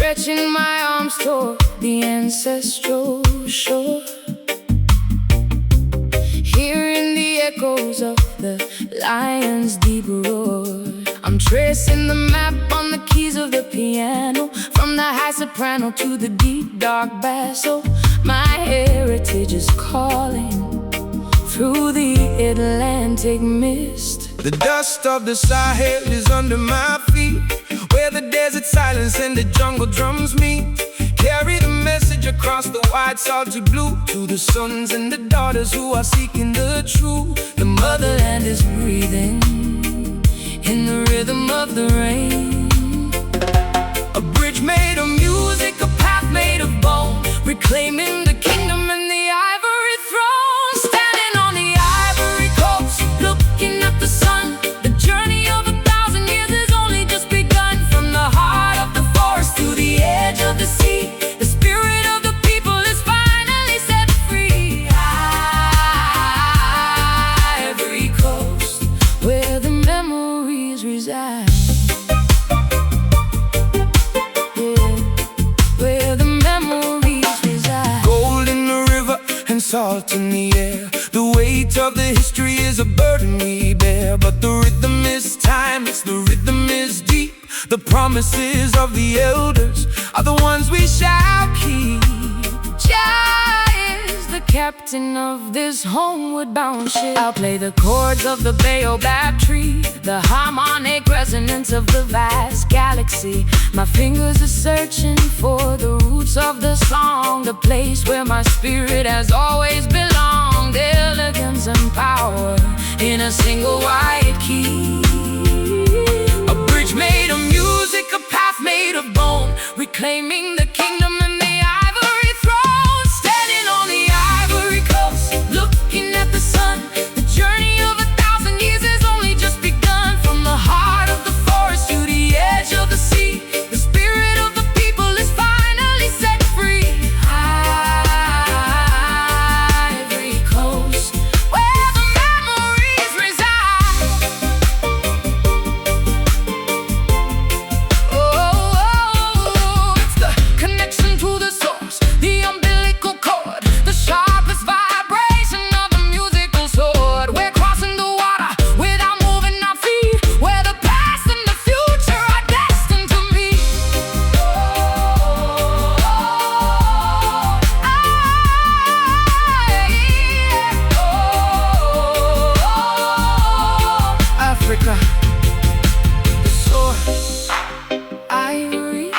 stretching my arms toward the ancestral shore, hearing the echoes of the lion's deep roar. I'm tracing the map on the keys of the piano, from the high soprano to the deep dark basso. My heritage is calling through the Atlantic mist. The dust of the Sahel is under my feet, where the desert silence and the jungle drums meet. Carry the message across the wide salty blue to the sons and the daughters who are seeking the truth. The motherland is breathing in the rhythm of the rain. A bridge made of music, a path made of bone, reclaiming the kingdom and the ivory throne. Standing on the ivory coast, looking at the sun. The journey of 1,000 years has only just begun. From the heart of the forest to the edge of the sea, the spirit of the people is finally set free. Ivory Coast, where the memories reside. Salt in the air, the weight of the history is a burden we bear. But the rhythm is timeless, the rhythm is deep. The promises of the elders are the ones we shall keep. Jah is the captain of this homeward bound ship. I'll play the chords of the baobab tree, the harmonic resonance of the vast galaxy. My fingers are searching for the roots of the song, the place where my spirit has always belonged. Elegance and power in a single white key. A bridge made of music, a path made of bone, reclaiming the kingdom and the ivory throne. Standing on the ivory coast, looking at the sun. The journey of 1,000 years has only just begun. From the heart of the forest to the edge of the sea, the spirit of the people is finally set free. Ivory Coast, where the memories reside. Oh, it's the connection to the source, the umbilical cord, the sharpest vibration of the musical sword. We're crossing the water without moving our feet, where the past and the future are destined to meet. Africa, the source, Ivory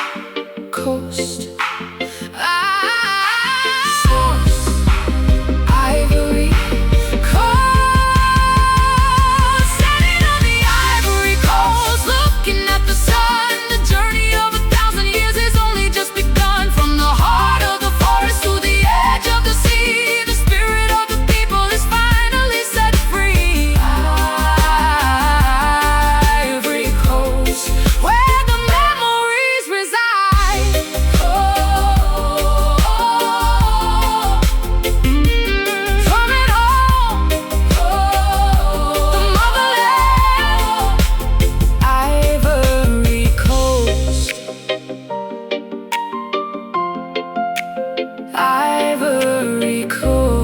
Coast. Source, Ivory Coast. Standing on the Ivory Coast, looking at the sun. The journey of 1,000 years has only just begun. From the heart of the forest to the edge of the sea, the spirit of the people is finally set free. Ivory Coast, where the memories reside. Oh, from it all, the motherland, Ivory Coast, Ivory Coast.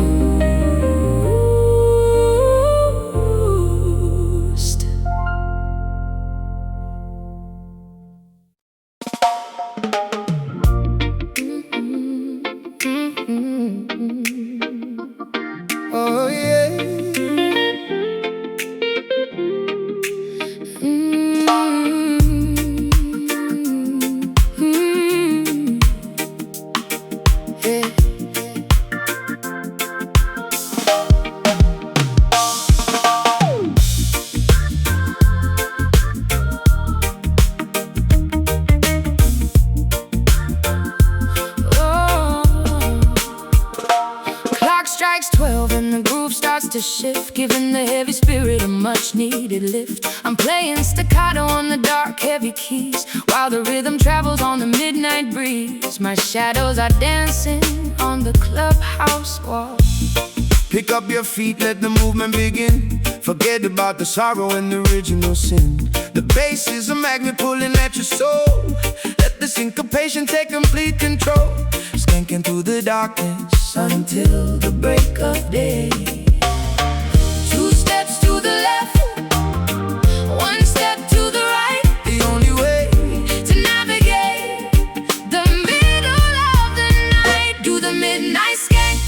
Oh yeah. Yeah. Clock strikes 12 and the groove starts to shift, giving the heavy spirit a much needed lift. I'm playing staccato on the dark heavy keys, while the rhythm travels on the midnight breeze. My shadows are dancing on the clubhouse wall. Pick up your feet, let the movement begin. Forget about the sorrow and the original sin. The bass is a magnet pulling at your soul. Let the syncopation take complete control, skanking through the darkness until the break of day. Two steps to the left, one step to the right, The only way to navigate the middle of the night. Do the midnight skank,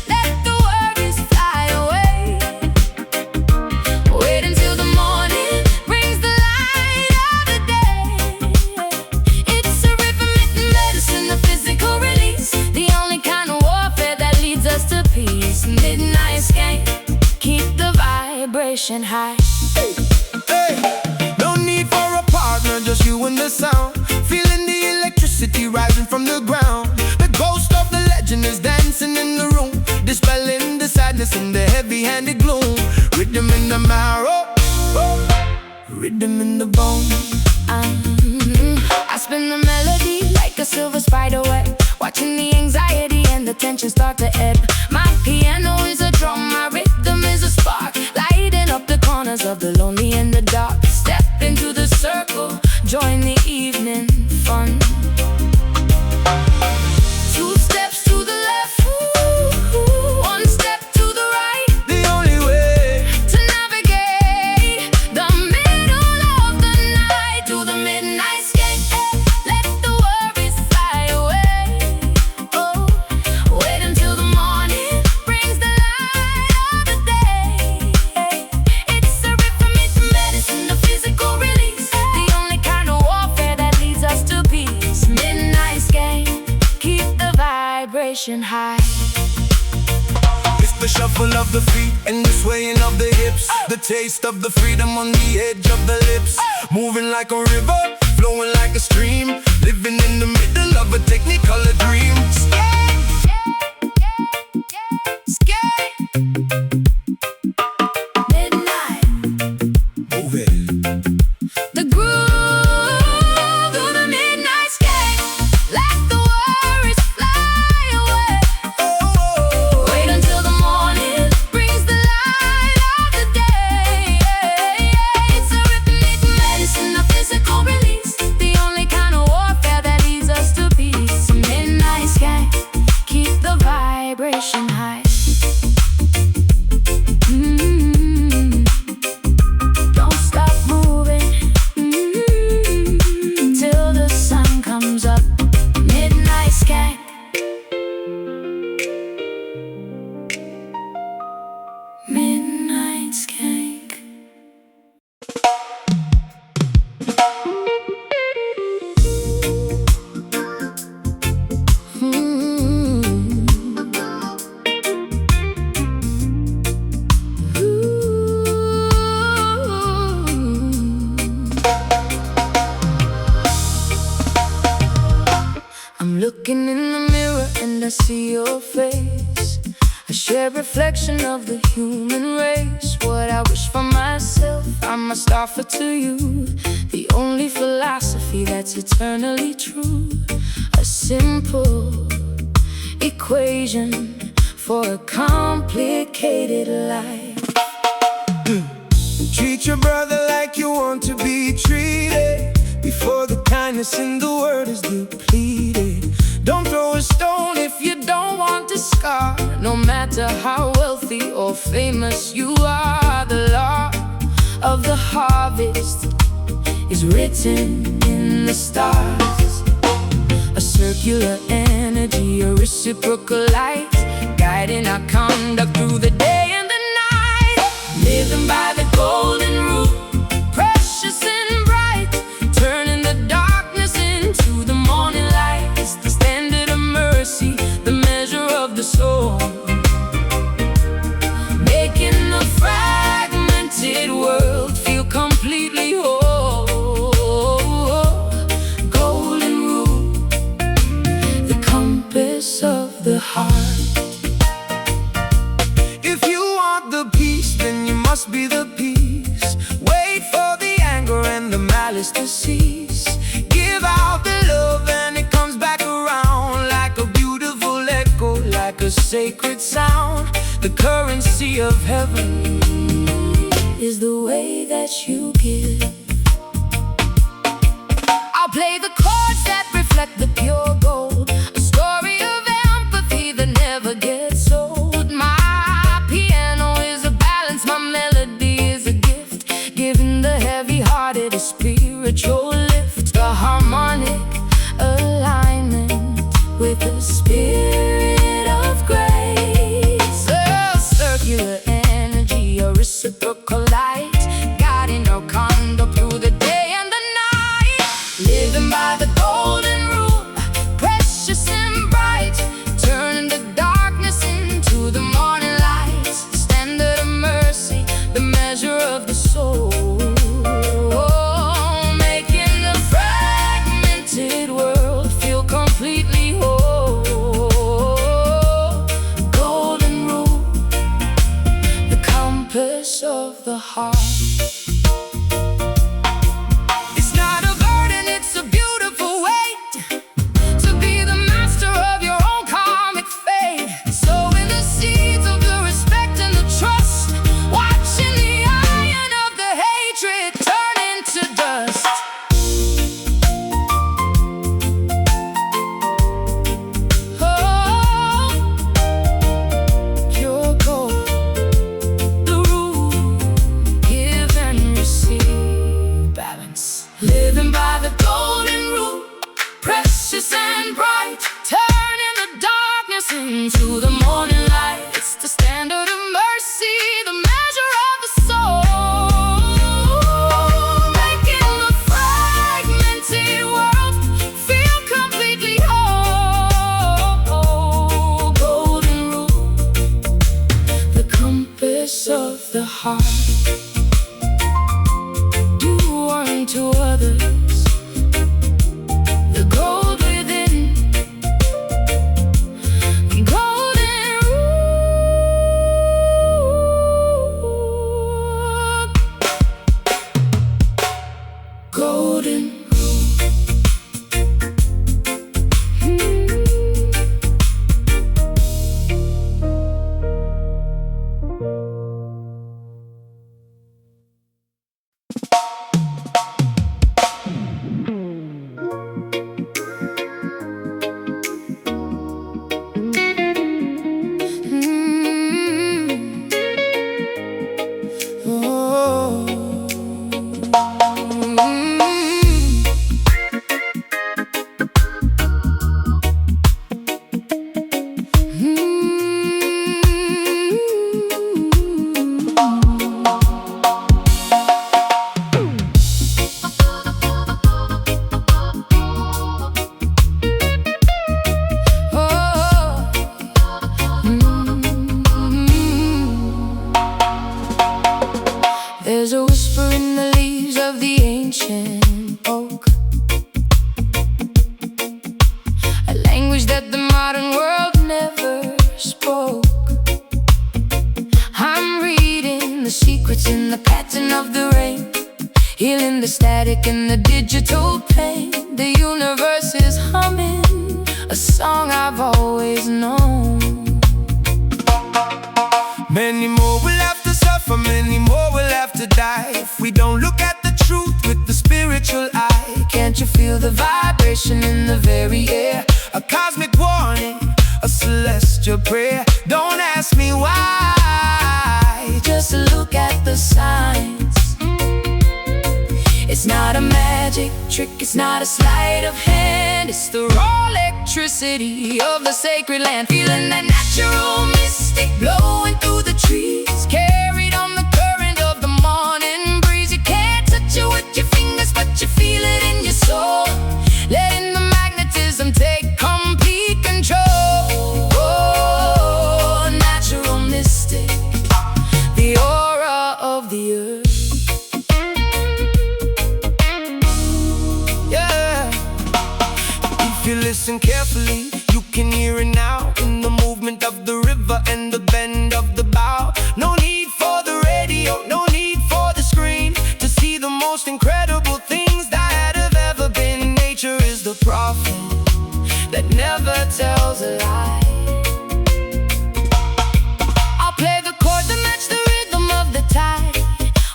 let the worries fly away. Wait until the morning brings the light of the day. It's a rhythmic medicine, a physical release, the only kind of warfare that leads us to peace. Midnight skank, keep the vibration high. Hey, no need for a partner, just you and the sound. Feeling the electricity rising from the ground. The ghost of the legend is dancing in the room, dispelling the sadness and the heavy-handed gloom. Rhythm in the marrow, rhythm in the bone. I spin the melody like a silver spider web, watching the anxiety and the tension start to ebb. My piano is a drum, my rhythm is a spark, lighting up the corners of the lonely and the dark. Step into the circle, join the evening fun. Two steps to the left, one step to the right, The only way to navigate the middle of the night. Do the midnight skank, let the worries fly away. Oh, wait until the morning brings the light of the day. It's a rhythmic medicine, a physical release, the only kind of warfare that leads us to peace. Midnight skank, keep the vibration high. it's the shuffle of the feet and the swaying of the hips. The taste of the freedom on the edge of the lips. Moving like a river, flowing like a stream, living in the middle of a technicolor dream. Skank, skank, midnight. Move it. The groove of the midnight skank, let the worries fly away. Wait until the morning brings the light of the day. It's a rhythmic medicine, a physical release, the only kind of warfare that leads us to peace. Midnight skank, keep the vibration high. Don't stop moving till the sun comes up. Midnight skank. Midnight skank. I'm looking in the mirror and I see your face, a shared reflection of the human race. What I wish for myself, I must offer to you, the only philosophy that's eternally true. A simple equation for a complicated life. Treat your brother like you want to be treated, before the kindness in the world is depleted. Don't throw a stone if you don't want to scar, no matter how wealthy or famous you are. The law of the harvest is written in the stars, a circular energy, a reciprocal light, guiding our conduct through the day and the night. Living by the golden rule, precious and bright, turning the darkness into the morning light. It's the standard of mercy, the measure of the soul, making the fragmented world feel completely whole. Golden rule, the compass of the heart. If you want the peace, then you must be the peace. Wait for the anger and the malice to cease. Give out the love and it comes back around, like a beautiful echo, like a sacred sound. The currency of heaven Is the way that you give. I'll play the chords that reflect with a spirit of grace. A circular energy, a reciprocal light, guiding our conduct through the day and the night. Living by the golden rule, precious and bright, turning the darkness into the morning light. Standard of mercy, the measure of the soul, making the fragmented world feel completely whole. Golden rule, the compass of the heart. It's not a burden, it's a beautiful weight, to be the master of your own karmic fate. Sowing the seeds of the respect and the trust, watching the iron of the hatred turn into dust. Oh, pure gold, the rule, give and receive, balance. Living by the golden rule, precious and bright, turning the darkness into the morning light. It's the standard of mercy, the measure of the soul, making the fragmented world feel completely whole. Golden rule, the compass of the heart. Do unto others the gold within. Golden rule, golden rule. There's a whisper in the leaves of the ancient oak, a language that the modern world never spoke. I'm reading the secrets in the pattern of the rain, healing the static and the digital pain. The universe is humming a song I've always known. Many more will have to suffer, many more will have to die, if we don't look at the truth with the spiritual eye. Can't you feel the vibration in the very air? A cosmic warning, a celestial prayer. Don't ask me why, Just look at the signs. It's not a magic trick, it's not a sleight of hand, it's the raw electricity of the sacred land. Feeling that natural mystic blowing through the trees, carried on the current of the morning breeze. You can't touch it with your fingers, but you feel it in your soul, letting the magnetism take complete control. Oh, natural mystic, the aura of the earth. If you listen carefully, you can hear it now, in the movement of the river and the bend of the bow. No need for the radio, no need for the screen, to see the most incredible things that have ever been. Nature is the prophet that never tells a lie. I'll play the chord that match the rhythm of the tide,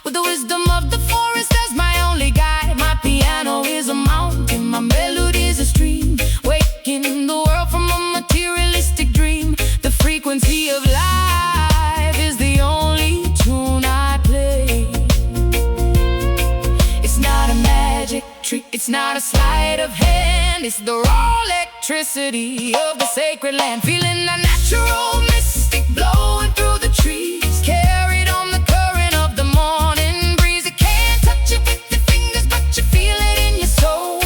with the wisdom of the forest as my only guide. My piano is a mountain, my melody is a stream, waking the world from a materialistic dream. The frequency of life is the only tune I play. It's not a magic trick, it's not a sleight of hand, it's the raw electricity electricity of the sacred land. Feeling the natural mystic blowing through the trees, carried on the current of the morning breeze. You can't touch it with your fingers, but you feel it in your soul,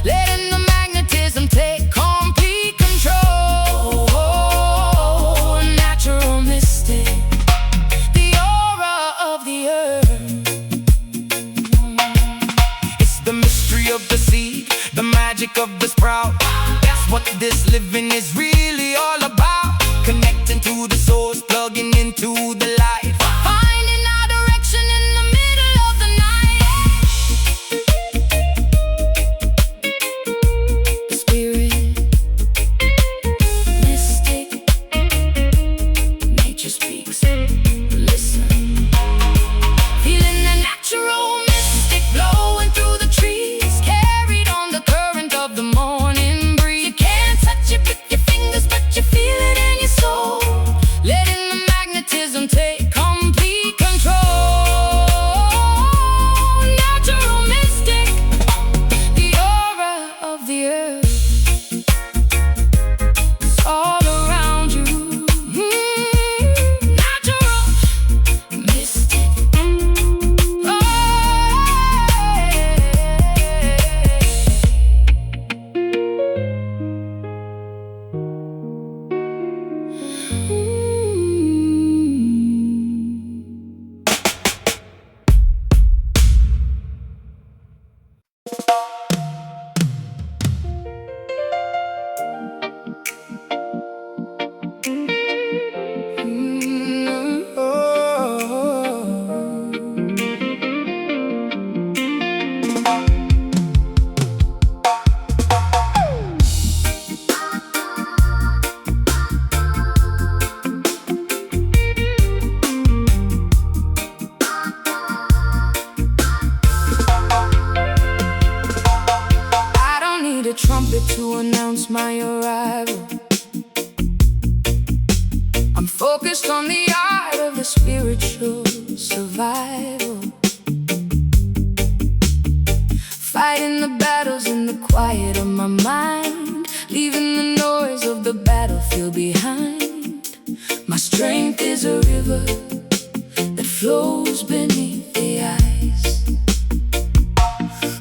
letting the magnetism take complete control. Natural mystic, the aura of the earth. It's the mystery of the seed, the magic of the sprout. That's what this living is really all about. Connecting to the source, plugging into the light, finding our direction in the middle of the night. Spirit, mystic, nature speaks, listen. Feeling the natural mystic blowing through the trees, carried on the current of the morning breeze. You can't touch it with your fingers, but you feel it in your soul, letting the magnetism take complete control. Natural mystic, the aura of the earth, it's all around you. Natural mystic. I don't need a trumpet to announce my arrival. I'm focused on the art of the spiritual survival, fighting the battles in the quiet of my mind, leaving the noise of the battlefield behind. My strength is a river that flows beneath the ice.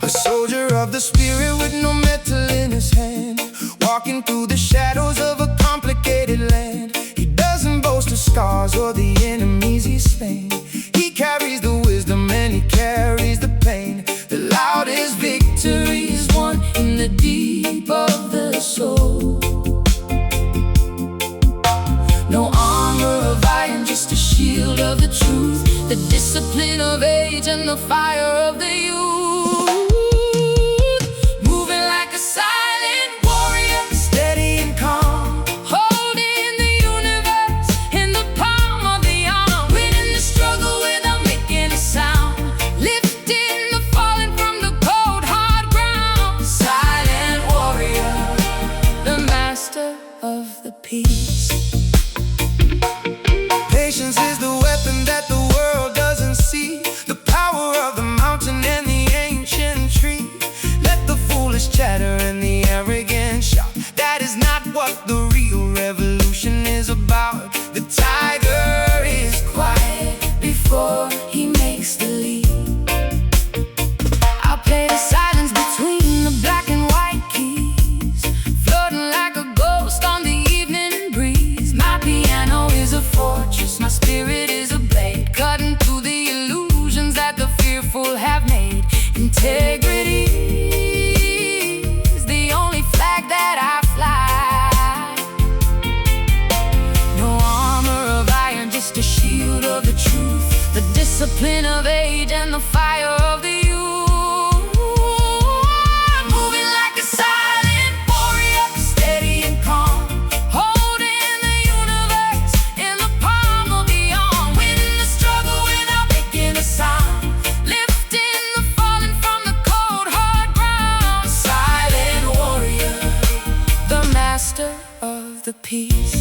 A soldier of the spirit with no metal in his hand, walking through the shadows of a complicated land. He doesn't boast of scars or the enemies he's slain. He carries the wisdom and he carries the pain. The loudest victory is won in the deep of the soul. No armor of iron, just a shield of the truth, the discipline of age and the fire of the youth. Moving like a silent warrior, Steady and calm, holding the universe in the palm of the arm, winning the struggle without making a sound, lifting the fallen from the cold hard ground. Silent warrior, the master of the peace. patience is the weapon that the world doesn't see. The power of the mountain and the ancient tree. Let the foolish chatter and the arrogant shout. That is not what the real revolution is about. The tiger is quiet before he makes the leap. I'll play the silence between the black and white keys, floating like a ghost on the evening breeze. My piano is a fortress, my spirit is a blade, cutting through the illusions that the fearful have made. Integrity is the only flag that I fly. No armor of iron, just a shield of the truth, the discipline of age and the fire of the youth. Moving like a silent warrior, steady and calm, holding the universe in the palm of the arm, winning the struggle without making a sound, lifting the fallen from the cold hard ground. Silent warrior, the master of the peace.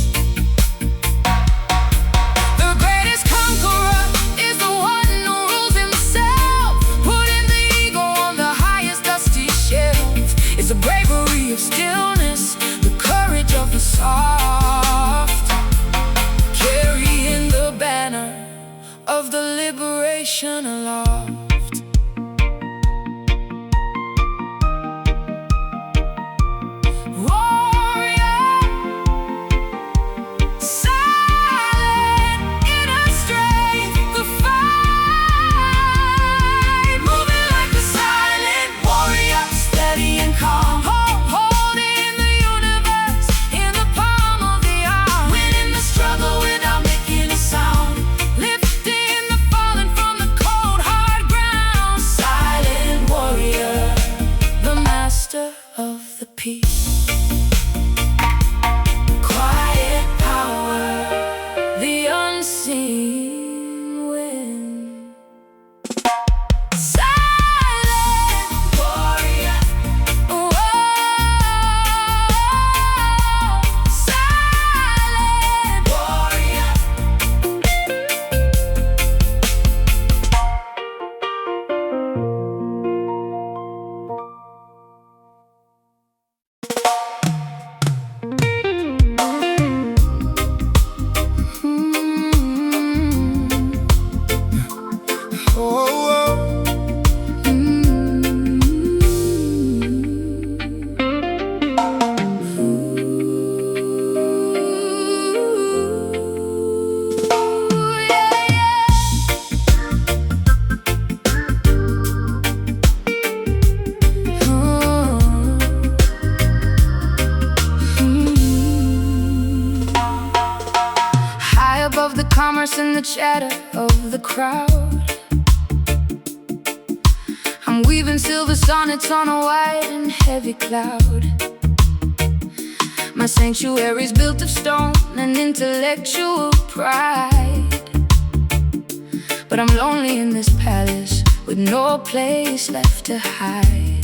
The greatest conqueror is the one who rules himself, putting the ego on the highest dusty shelf. It's the bravery of stillness, lost in the chatter of the crowd. I'm weaving silver sonnets on a white and heavy cloud. My sanctuary's built of stone and intellectual pride. But I'm lonely in this palace with no place left to hide.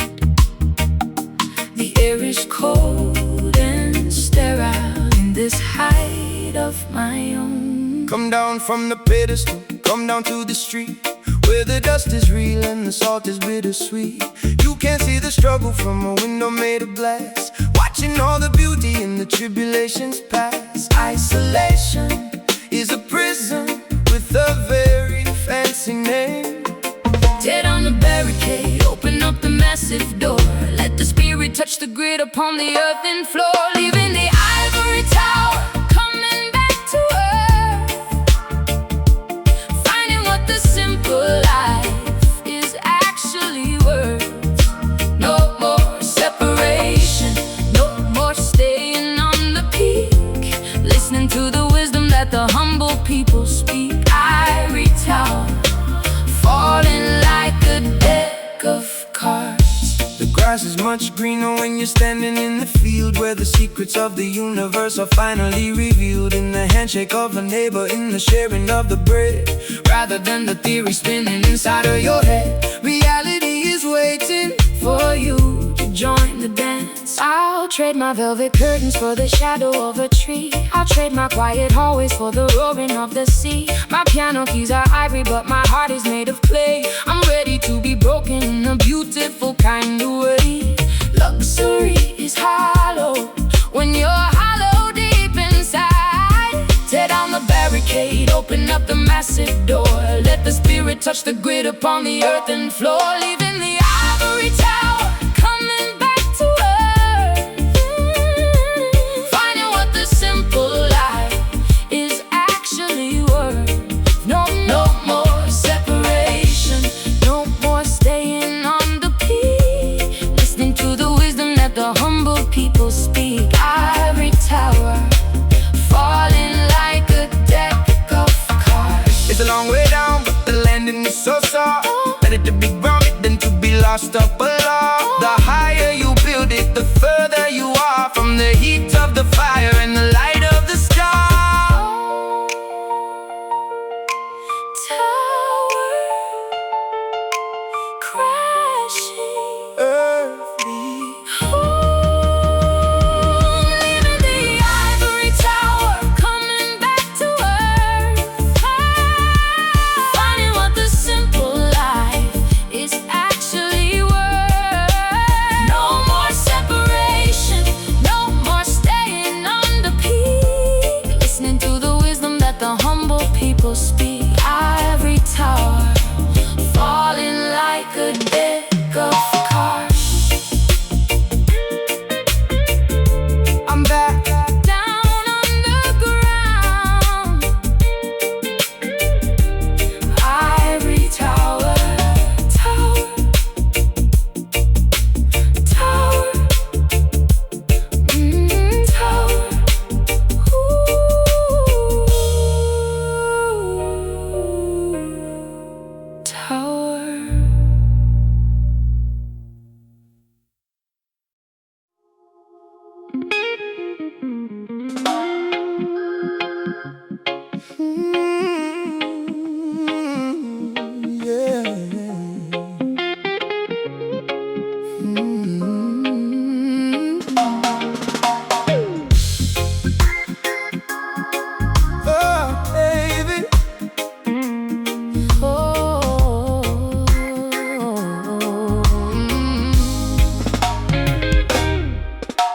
The air is cold and sterile in this height of my own. Come down from the pedestal, come down to the street, where the dust is real and the salt is bittersweet. You can't see the struggle from a window made of glass, watching all the beauty in the tribulations pass. Isolation is a prison with a very fancy name. Tear down the barricade, open up the massive door. Let the spirit touch the grid upon the earthen floor. Leaving the ivory tower, coming back to earth, finding what the simple life is actually worth. No more separation, no more staying on the peak, listening to the wisdom that the humble people speak. Ivory tower, falling like a deck of cards. The grass is much greener when you're standing in the field, where the secrets of the universe are finally revealed. In the handshake of a neighbor, in the sharing of the bread, Rather than the theory spinning inside of your head, reality is waiting for you to join the dance. I'll trade my velvet curtains for the shadow of a tree. I'll trade my quiet hallways for the roaring of the sea. My piano keys are ivory, but my heart is made of clay. I'm ready to be broken in a beautiful kind of way. Luxury is hollow when you're hollow deep inside. Tear down the barricade, open up the massive door. Let the spirit touch the grid upon the earthen floor. Leaving the ivory tower, coming back to earth, finding what the simple life is actually worth. No more separation, no more staying on the peak, listening to the wisdom that the humble people speak. Ivory tower, falling like a deck of cards. it's a long way down, but the landing is so soft. Better to be grounded than to be lost up aloft. The higher you build it, the further you are from the heat of the fire and the light of the star. Tower crashing, Earthly, leaving the ivory tower, coming back to earth, finding what the simple life is actually worth. No more separation, no more staying on the peak, listening to the wisdom that the humble people speak. Ivory tower, falling like a deck of cards. I'm back. Down on the ground, ivory tower, tower, tower, tower. Ooh, tower. Oh, baby.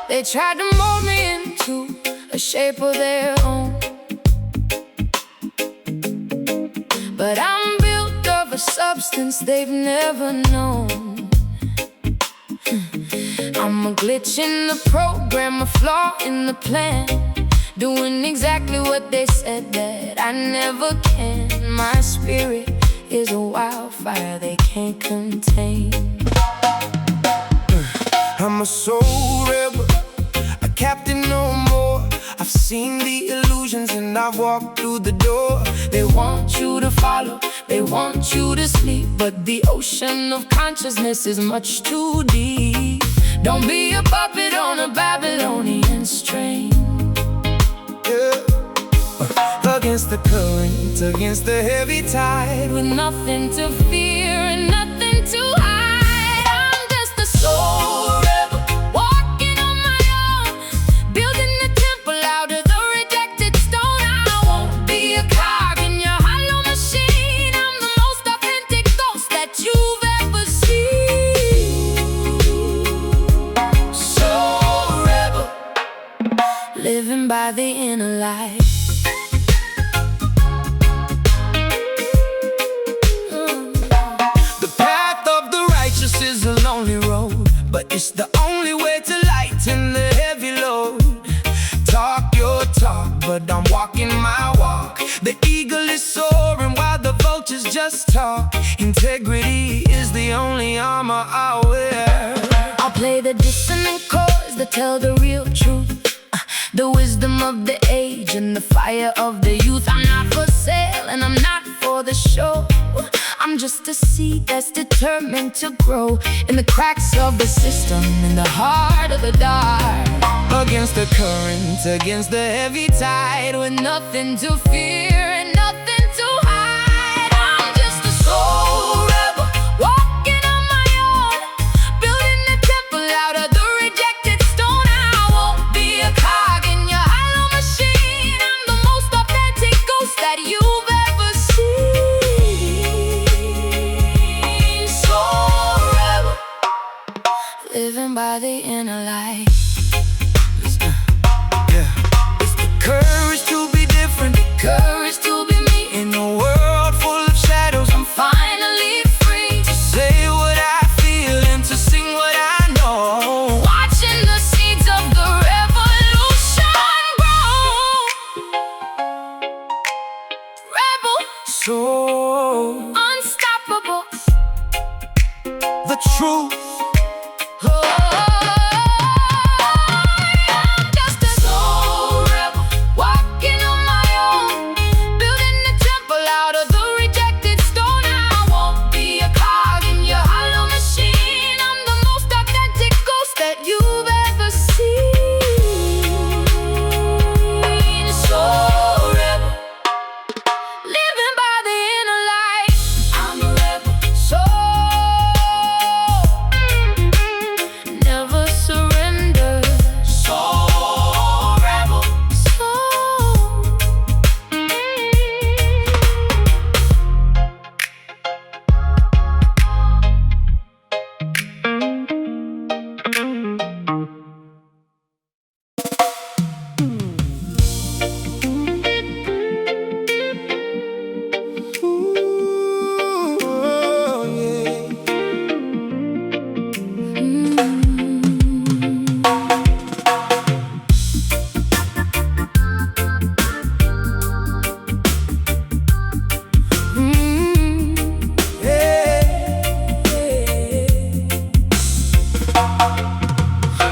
They tried to mold me into a shape of their own, but I'm built of a substance they've never known. I'm a glitch in the program, a flaw in the plan, doing exactly what they said that I never can. My spirit is a wildfire they can't contain. I'm a soul rebel, a captain no more. I've seen the illusions and when I walk through the door. They want you to follow, they want you to sleep, but the ocean of consciousness is much too deep. Don't be a puppet on a Babylonian string. Yeah. Against the current, against the heavy tide, with nothing to fear and nothing to hide. I'm just a soul rebel, walking on my own, building a temple out of the rejected stone. I won't be a cog in your hollow machine. I'm the most authentic ghost that you've ever seen. Soul rebel, living by the inner light. Is a lonely road, but it's the only way to lighten the heavy load. Talk your talk, but I'm walking my walk. The eagle is soaring while the vultures just talk. Integrity is the only armor I wear. I'll play the dissonant chords that tell the real truth, the wisdom of the age and the fire of the youth. I'm not for sale and I'm not for the show. I'm just a seed that's determined to grow in the cracks of the system, in the heart of the dark. Against the current, against the heavy tide, with nothing to fear and nothing to hide. I'm just a soul rebel, walking on my own, building a temple out of the rejected stone. I won't be a cog in your hollow machine. I'm the most authentic ghost that you've ever seen. Living by the inner light. Yeah. It's the courage to be different, courage to be me. In a world full of shadows, I'm finally free to say what I feel and to sing what I know. Watching the seeds of the revolution grow. Rebel, so unstoppable. The truth.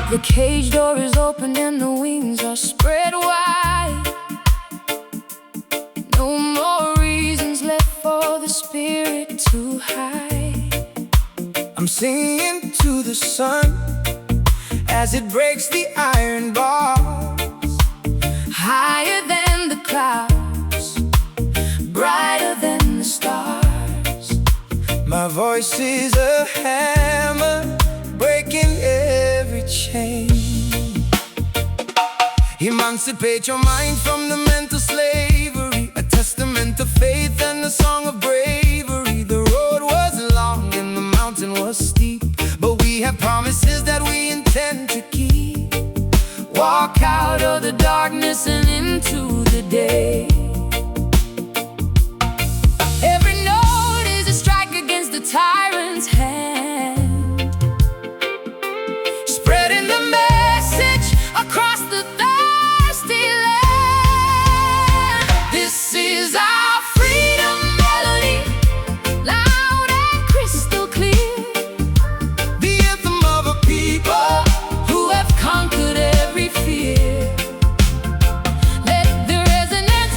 The cage door is open and the wings are spread wide. No more reasons left for the spirit to hide. I'm singing to the sun as it breaks the iron bars. Higher than the clouds, brighter than the stars. My voice is a hammer breaking every chain. Emancipate your mind from the mental slavery, a testament of faith and a song of bravery. The road was long and the mountain was steep, but we have promises that we intend to keep. Walk out of the darkness and into the day. Every note is a strike against the tyrant's hand, spreading the message across the thirsty land. This is our freedom melody, loud and crystal clear. The anthem of a people who have conquered every fear. Let the resonance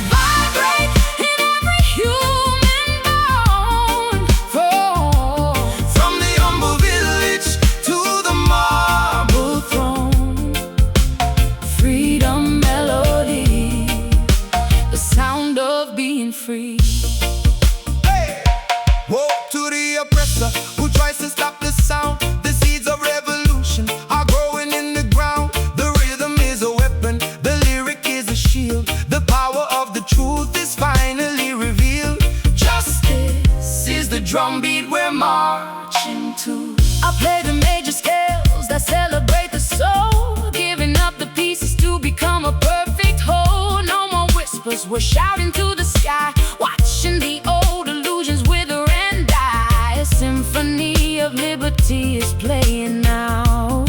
voice, we're shouting to the sky, watching the old illusions wither and die. A symphony of liberty is playing now.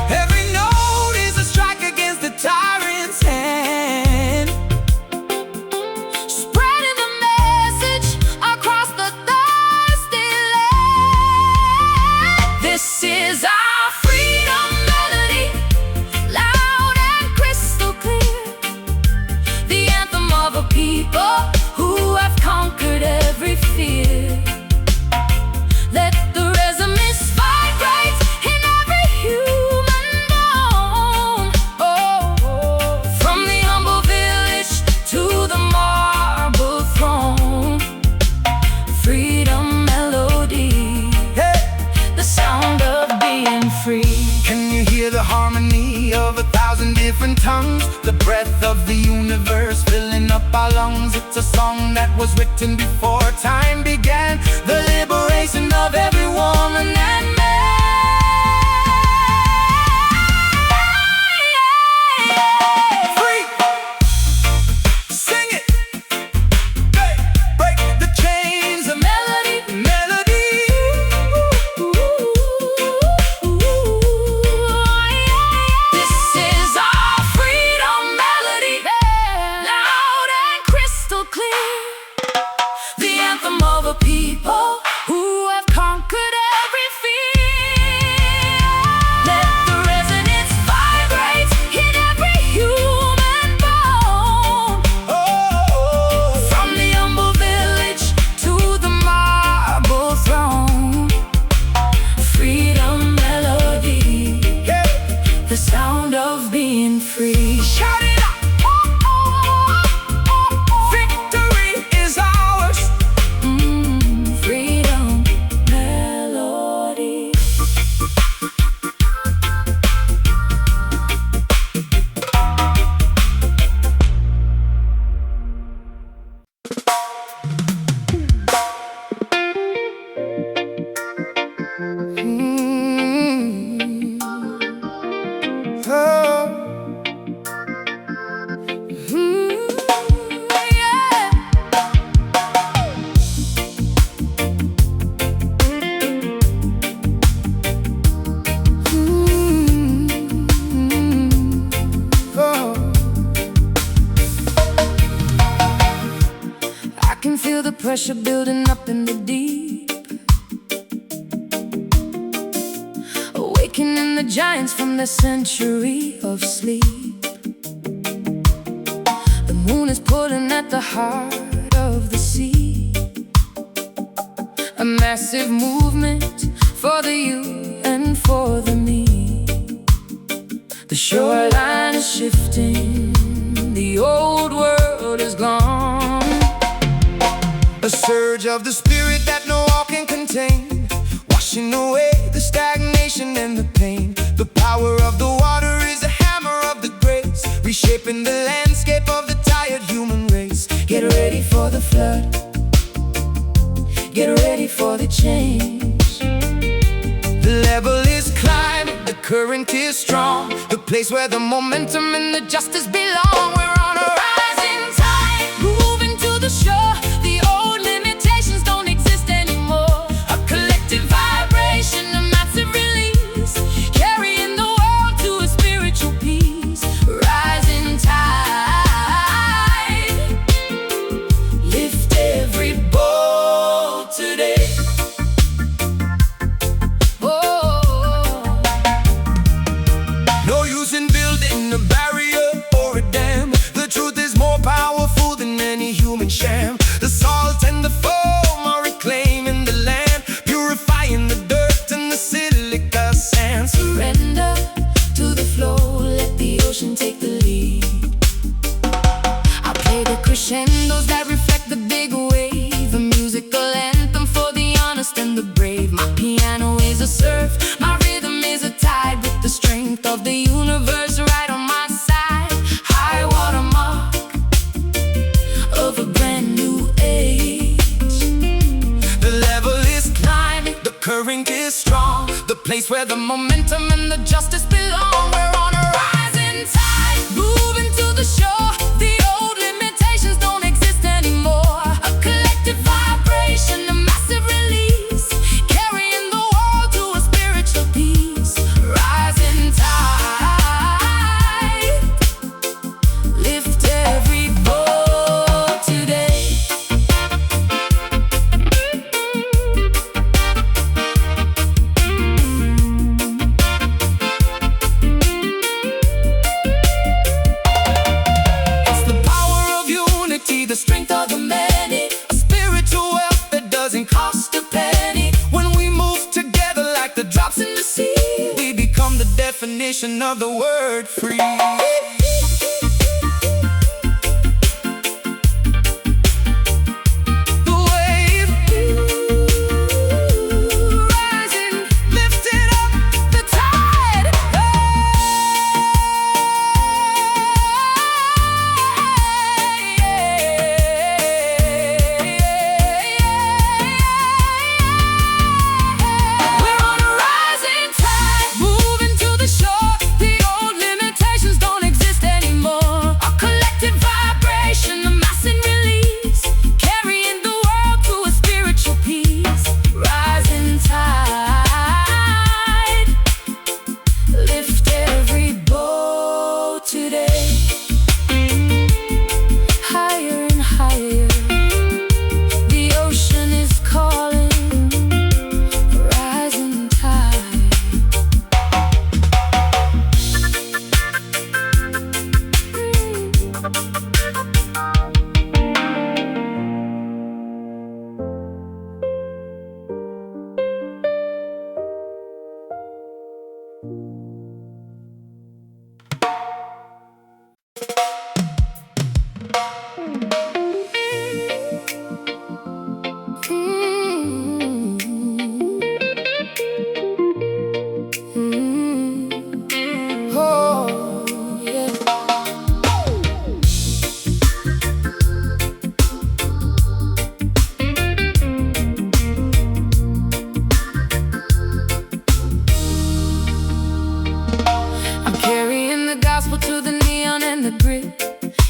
Every note is a strike against the tyrant's hand, Spreading the message across the thirsty land. This is our freedom melody, loud and crystal clear. The anthem of a people who have conquered every fear. Let the resonance vibrate in every human bone. Oh, from the humble village to the marble throne. Freedom melody, hey. the sound of being free. Can you hear the harmony of 1,000 different tongues? The breath of the universe filling up our lungs. It's a song that was written before time began. The liberation of every woman and man. Free! Sing it! Hey! Break the chains of Melody, melody. this is our freedom melody, loud and crystal clear. The anthem of a people who have conquered every fear. Let the resonance vibrate in every human bone. Oh, From the humble village to the marble throne. Freedom melody, yeah. the sound of being free. Shout it out! Victory is ours. Freedom melody. Oh, Yeah. oh. I can feel the pressure building up in the deep, awakening the giants from their century of sleep. The moon is pulling at the heart of the sea, a massive movement for the you and for the me. The shoreline is shifting, the old world is gone. A surge of the spirit that no wall can contain, washing away the stagnation and the pain. The power of the water is a hammer of the grace, reshaping the landscape of the tired human race. Get ready for the flood, get ready for the change. The level is climbing, the current is strong, the place where the momentum and the justice belong. We're on a Rising tide, moving to the shore. The old limitations don't exist anymore. A collective vibration, a massive release, carrying the world to a spiritual peace. Rising tide, lift every boat today. no use in building a barrier or a dam. The truth is more powerful than any human sham. The salt and the foam are reclaiming the land, purifying the dirt and the silica sand. Surrender to the flow, let the ocean take the lead. I play the crescendos that reflect the big wave, a musical anthem for the honest and the brave. My piano is a surf, my rhythm is a tide, with the strength of the universe right on my side. High water mark of a brand new age. The level is climbing, the current is strong, the place where the momentum and the justice belong. We're on a rising tide, moving to the shore. definition of the word free.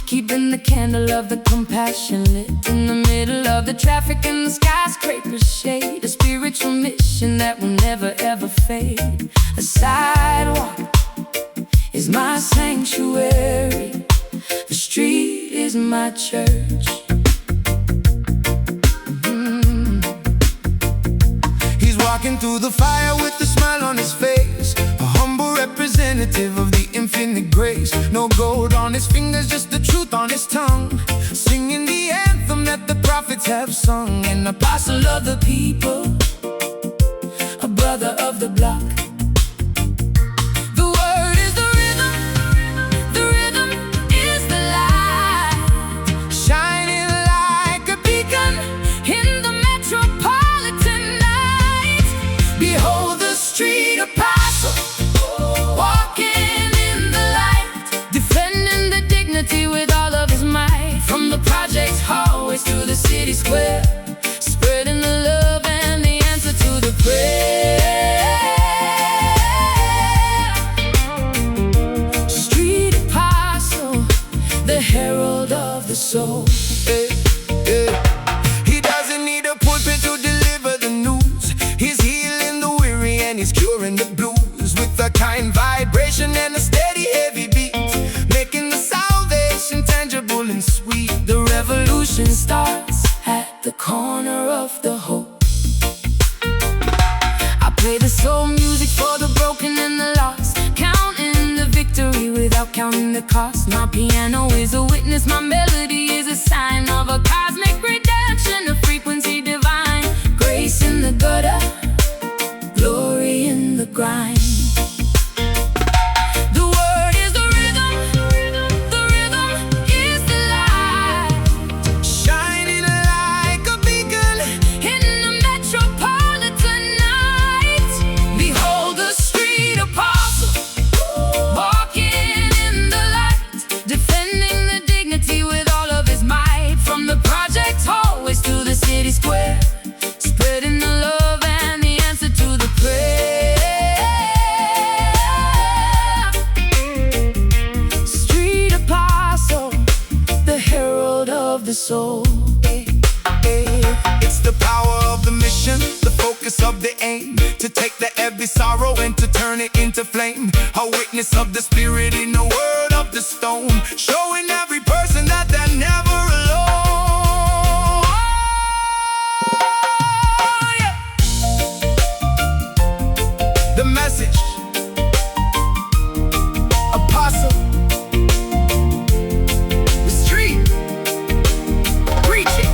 Keeping the candle of the compassion lit in the middle of the traffic and the skyscraper shade. A spiritual mission that will never ever fade. The sidewalk is my sanctuary. The street is my church. He's walking through the fire with a smile on his face, a humble representative of the infinite grace. No gold on his fingers, just the truth on his tongue, singing the anthem that the prophets have sung. An apostle of the people, a brother of the block. The word is the rhythm, the rhythm is the light, shining like a beacon in the metropolitan night. Behold the street apostle, walking in the light, defending the dignity with all of his might. From the project's hallways to the city square, spreading the love and the answer to the prayer. Street apostle, the herald of the soul. He doesn't need a pulpit to deliver the news. He's healing the weary and he's curing the blues, with a kind vibration and a steady heavy beat, making the salvation tangible and sweet. The revolution starts at the corner of the hope. I play the soul music for the broken and the lost, counting the victory without counting the cost. My piano is a witness, my melody is a sign of a cosmic redemption, a frequency divine. Grace in the gutter, glory in the grind. The word is the rhythm, the rhythm is the light, shining like a beacon in the metropolitan night. Behold the street apostle, walking in the light, defending the dignity with all of his might. From the project's hallways to the city square, spreading the love and the answer to the prayer. Street apostle, the herald of the soul. It's the power of the mission, the focus of the aim, to take the heavy sorrow and to turn it into flame. A witness of the spirit in the world of the stone, showing every person that they're never alone. Yeah. The message, apostle, the street, preaching.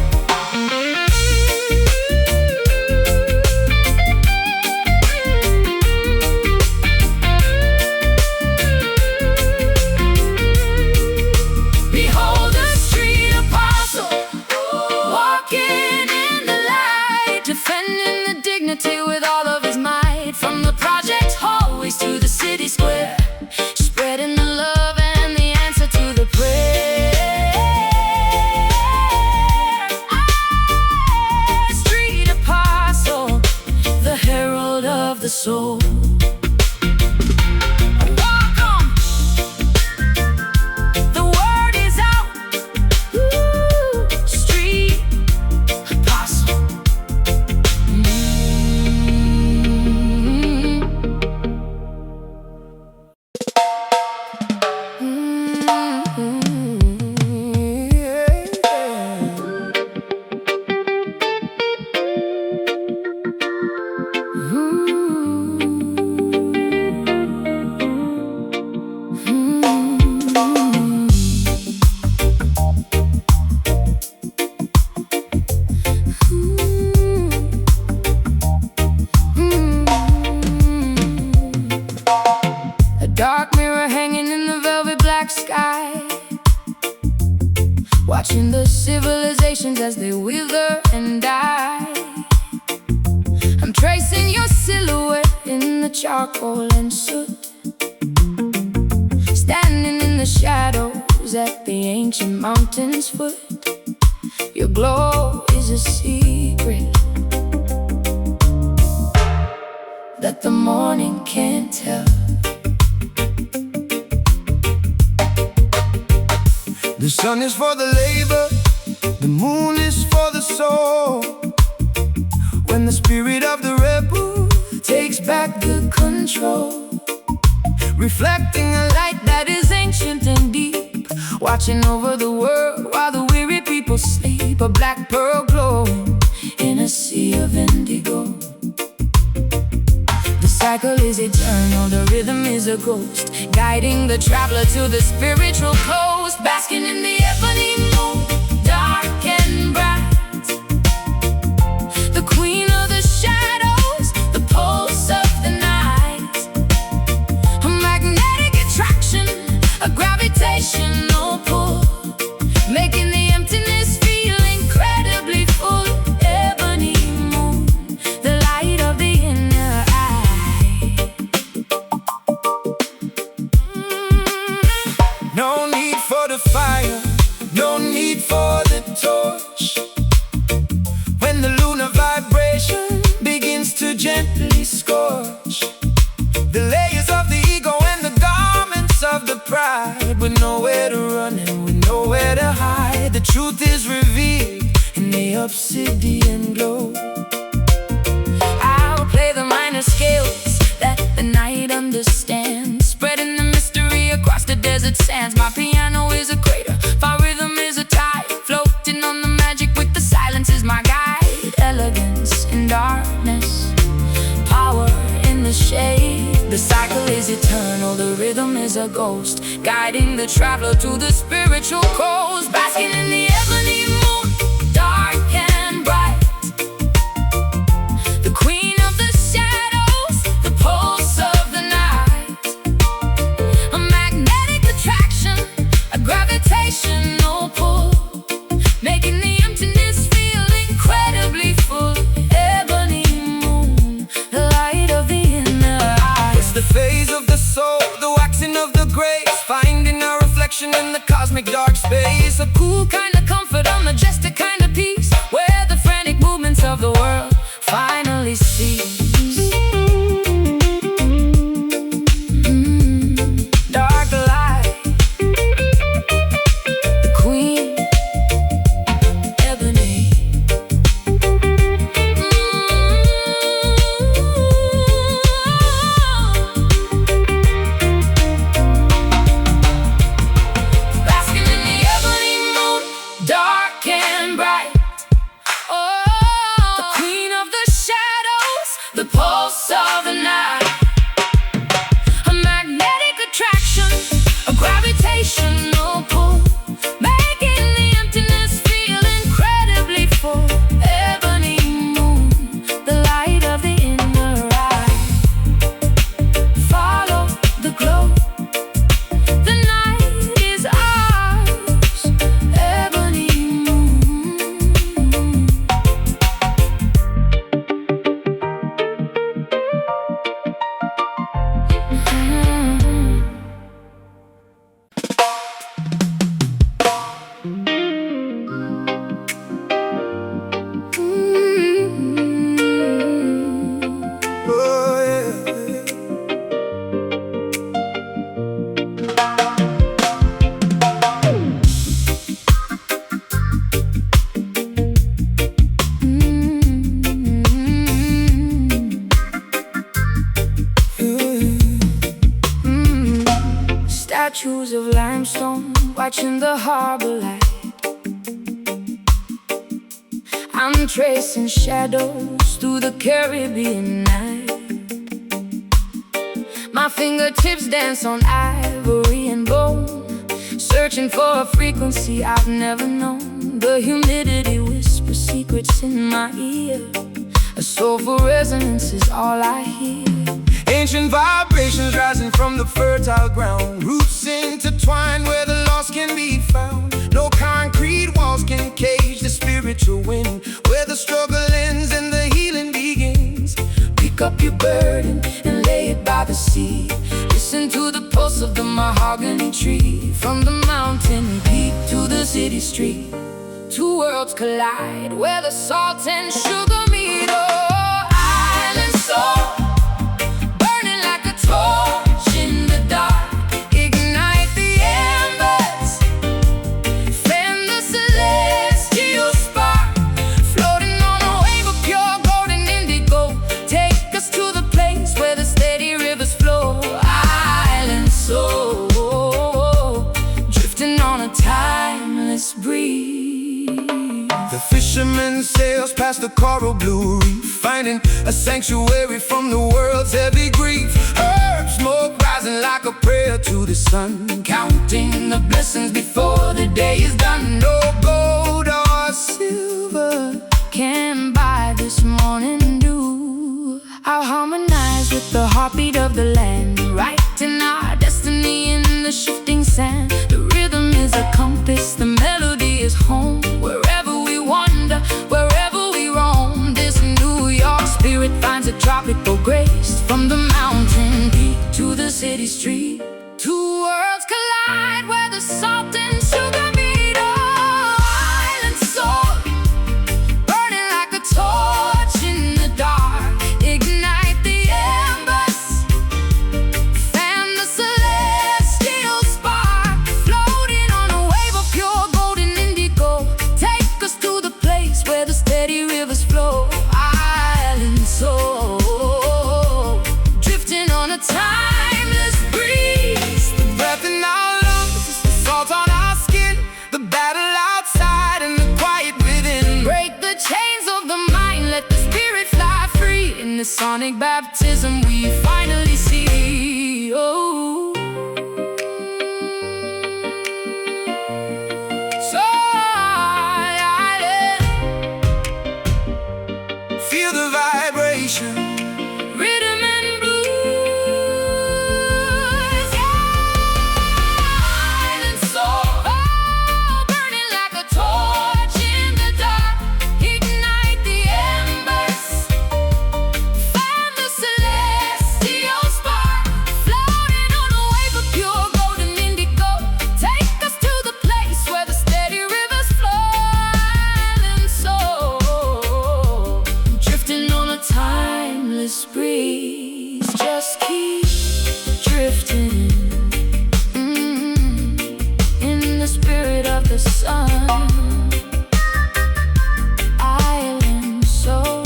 hanging in the velvet black sky, watching the civilizations as they wither and die. I'm tracing your silhouette in the charcoal and soot, standing in the shadows at the ancient mountain's foot. Your glow is a secret that the morning can't tell. The sun is for the labor, the moon is for the soul. When the spirit of the rebel Takes back the control, reflecting a light that is ancient and deep, watching over the world while the weary people sleep. A black pearl glowing in a sea of indigo. The cycle is eternal, the rhythm is a ghost, guiding the traveler to the spiritual coast. Basking in the ebony moon, dark and bright, the queen of the shadows, the pulse of the night. A magnetic attraction, a gravitational pull, making the emptiness feel incredibly full. Ebony moon, the light of the inner eye. No need for the fire, no need for the torch. When the lunar vibration begins to gently scorch the layers of the ego and the garments of the pride, with nowhere to run and with nowhere to hide, the truth is revealed in the obsidian glow. I'll play the minor scales that the night understands, spreading the mystery across the desert sands. My piano is a crater, my rhythm is a tide, floating on the magic with the silence is my guide. Elegance in darkness, power in the shade. The cycle is eternal, the rhythm is a ghost, guiding the traveler to the spiritual coast. Basking in the ebony moon, dark and bright, the queen of the shadows, the pulse of the night. A magnetic attraction, a gravitational pull, making the emptiness feel incredibly full. Ebony moon, the light of the inner eye. It's the phase of the soul, the waxing of the grace, finding our reflection in the cosmic dark space. A cool kind of comfort, a majestic kind of peace, where the frantic movements of the world finally cease. Dark light, the queen, ebony. Basking in the ebony moon, dark and bright. Oh, the queen of the shadows, the pulse of the night. A magnetic attraction, a gravitational pull, making the emptiness feel incredibly full. Ebony moon, the light of the inner eye. Follow the glow, the night is ours. Ebony moon. Oh, yeah. Statues of limestone, watching the harbor light. I'm tracing shadows through the Caribbean night. My fingertips dance on ivory and bone, searching for a frequency I've never known. The humidity whispers secrets in my ear, a soulful resonance is all I hear. Ancient vibrations rising from the fertile ground, roots intertwined where the lost can be found. No concrete walls can cage the spiritual wind, where the struggle ends and the healing begins. Pick up your burden and lay it by the sea. Listen to the pulse of the mahogany tree. From the mountain peak to the city street, two worlds collide where the salt and sugar meet. Oh, island soul, burning like a torch in the dark. Ignite the embers, fan the celestial spark. Floating on a wave of pure gold and indigo, take us to the place where the steady rivers flow. Island soul, drifting on a timeless breeze. The fisherman sails past the coral blue reef, finding a sanctuary from the world's heavy grief. Herb smoke rising like a prayer to the sun, counting the blessings before the day is done. No gold or silver can buy this morning dew. I'll harmonize with the heartbeat of the land, writing our destiny in the shifting sand. The rhythm is a compass, the melody is home. Wherever we wander, wherever we roam, this New York spirit finds a tropical grace. From the mountain peak to the city street, two worlds collide where the salt and sugar meet. Oh, island soul, burning like a torch in the dark. Ignite the embers, fan the celestial spark. Floating on a wave of pure gold and indigo, take us to the place where the steady rivers flow. Island soul, drifting on a timeless breeze. The breath in our lungs is the salt on our skin, the battle outside and the quiet within. Break the chains of the mind, let the spirit fly free. In the sonic baptism we finally see. Oh, so island, feel the vibration, rhythm and blues. Yeah, island soul, oh, burning like a torch in the dark. Ignite the embers, fan the celestial spark. Floating on a wave of pure gold and indigo, take us to the place where the steady rivers flow. Island soul, drifting on a timeless breeze. Just keep drifting, in the spirit of the sun. Island soul.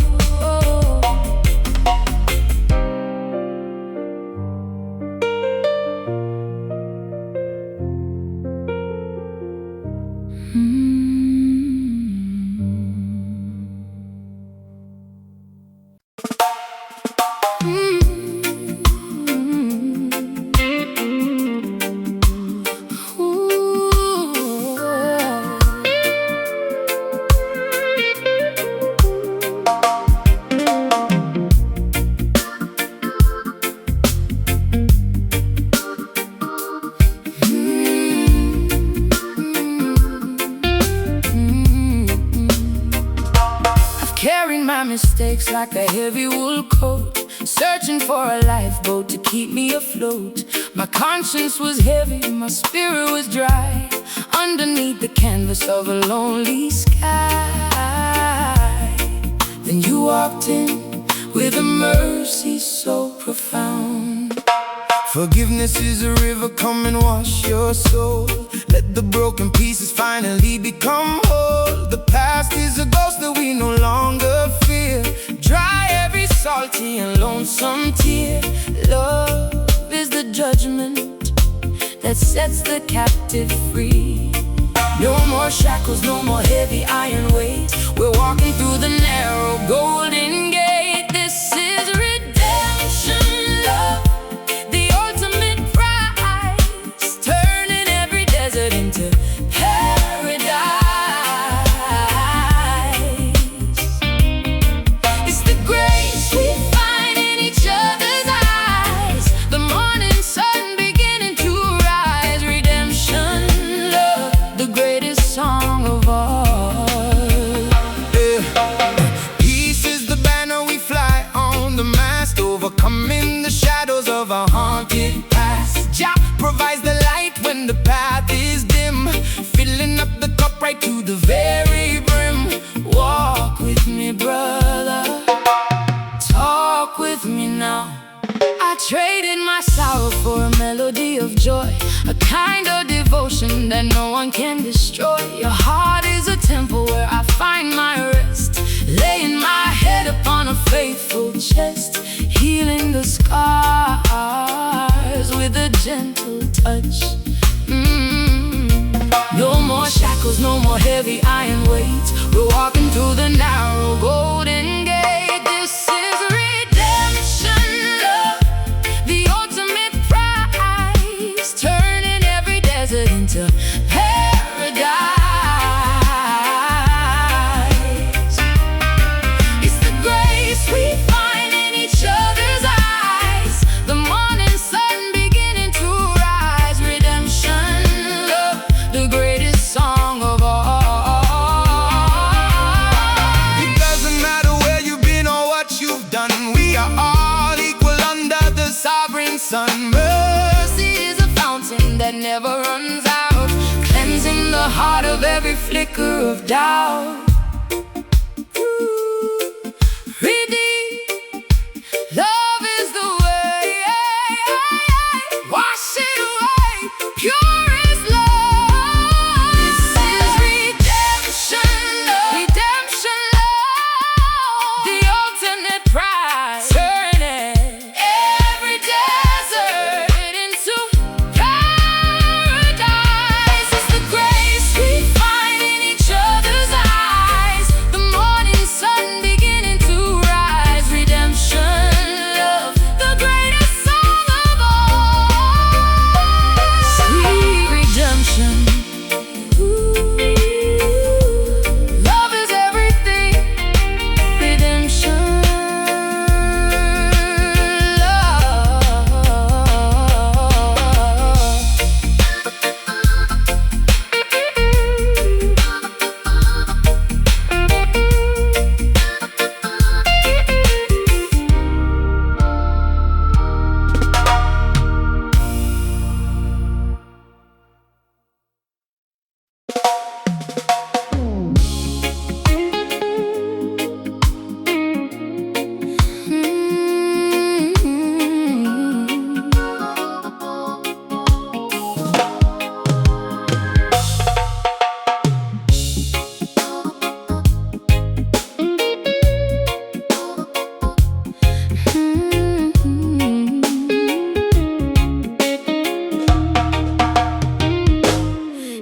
I've carried my mistakes like a heavy wool coat, searching for a lifeboat to keep me afloat. My conscience was heavy, my spirit was dry, underneath the canvas of a lonely sky. Then you walked in with a mercy so profound. Forgiveness is a river, come and wash your soul. Let the broken pieces finally become whole. The past is a ghost that we no longer fear. Dry every salty and lonesome tear. Love is the judgment that sets the captive free. No more shackles, no more heavy iron weight. We're walking through the narrow golden gate. This is redemption love, the ultimate prize, turning every desert into paradise. It's the grace we find in each other's eyes. when the path is dim, filling up the cup right to the very brim. Walk with me, brother, talk with me now. I traded my sorrow for a melody of joy, a kind of devotion that no one can destroy. Your heart is a temple where I find my rest, laying my head upon a faithful chest, healing the scars with a gentle touch. No more shackles, no more heavy iron weights. We're walking through the narrow golden gate. This is redemption love, the ultimate prize, turning every desert into paradise. It's the grace we find in each other's eyes, the morning sun beginning to rise. Redemption love, the greatest song of all. It doesn't matter where you've been or what you've done, we are all equal under the sovereign sun. Mercy is a fountain that never runs out, cleansing the heart of every flicker of doubt. Redeem, love is the way, wash it away, pure is love. This is redemption love, the ultimate prize, turning every desert into paradise. It's the grace we find in each other's eyes, the morning sun beginning to rise. Redemption love, the greatest song of all. Sweet redemption. Love is everything. Redemption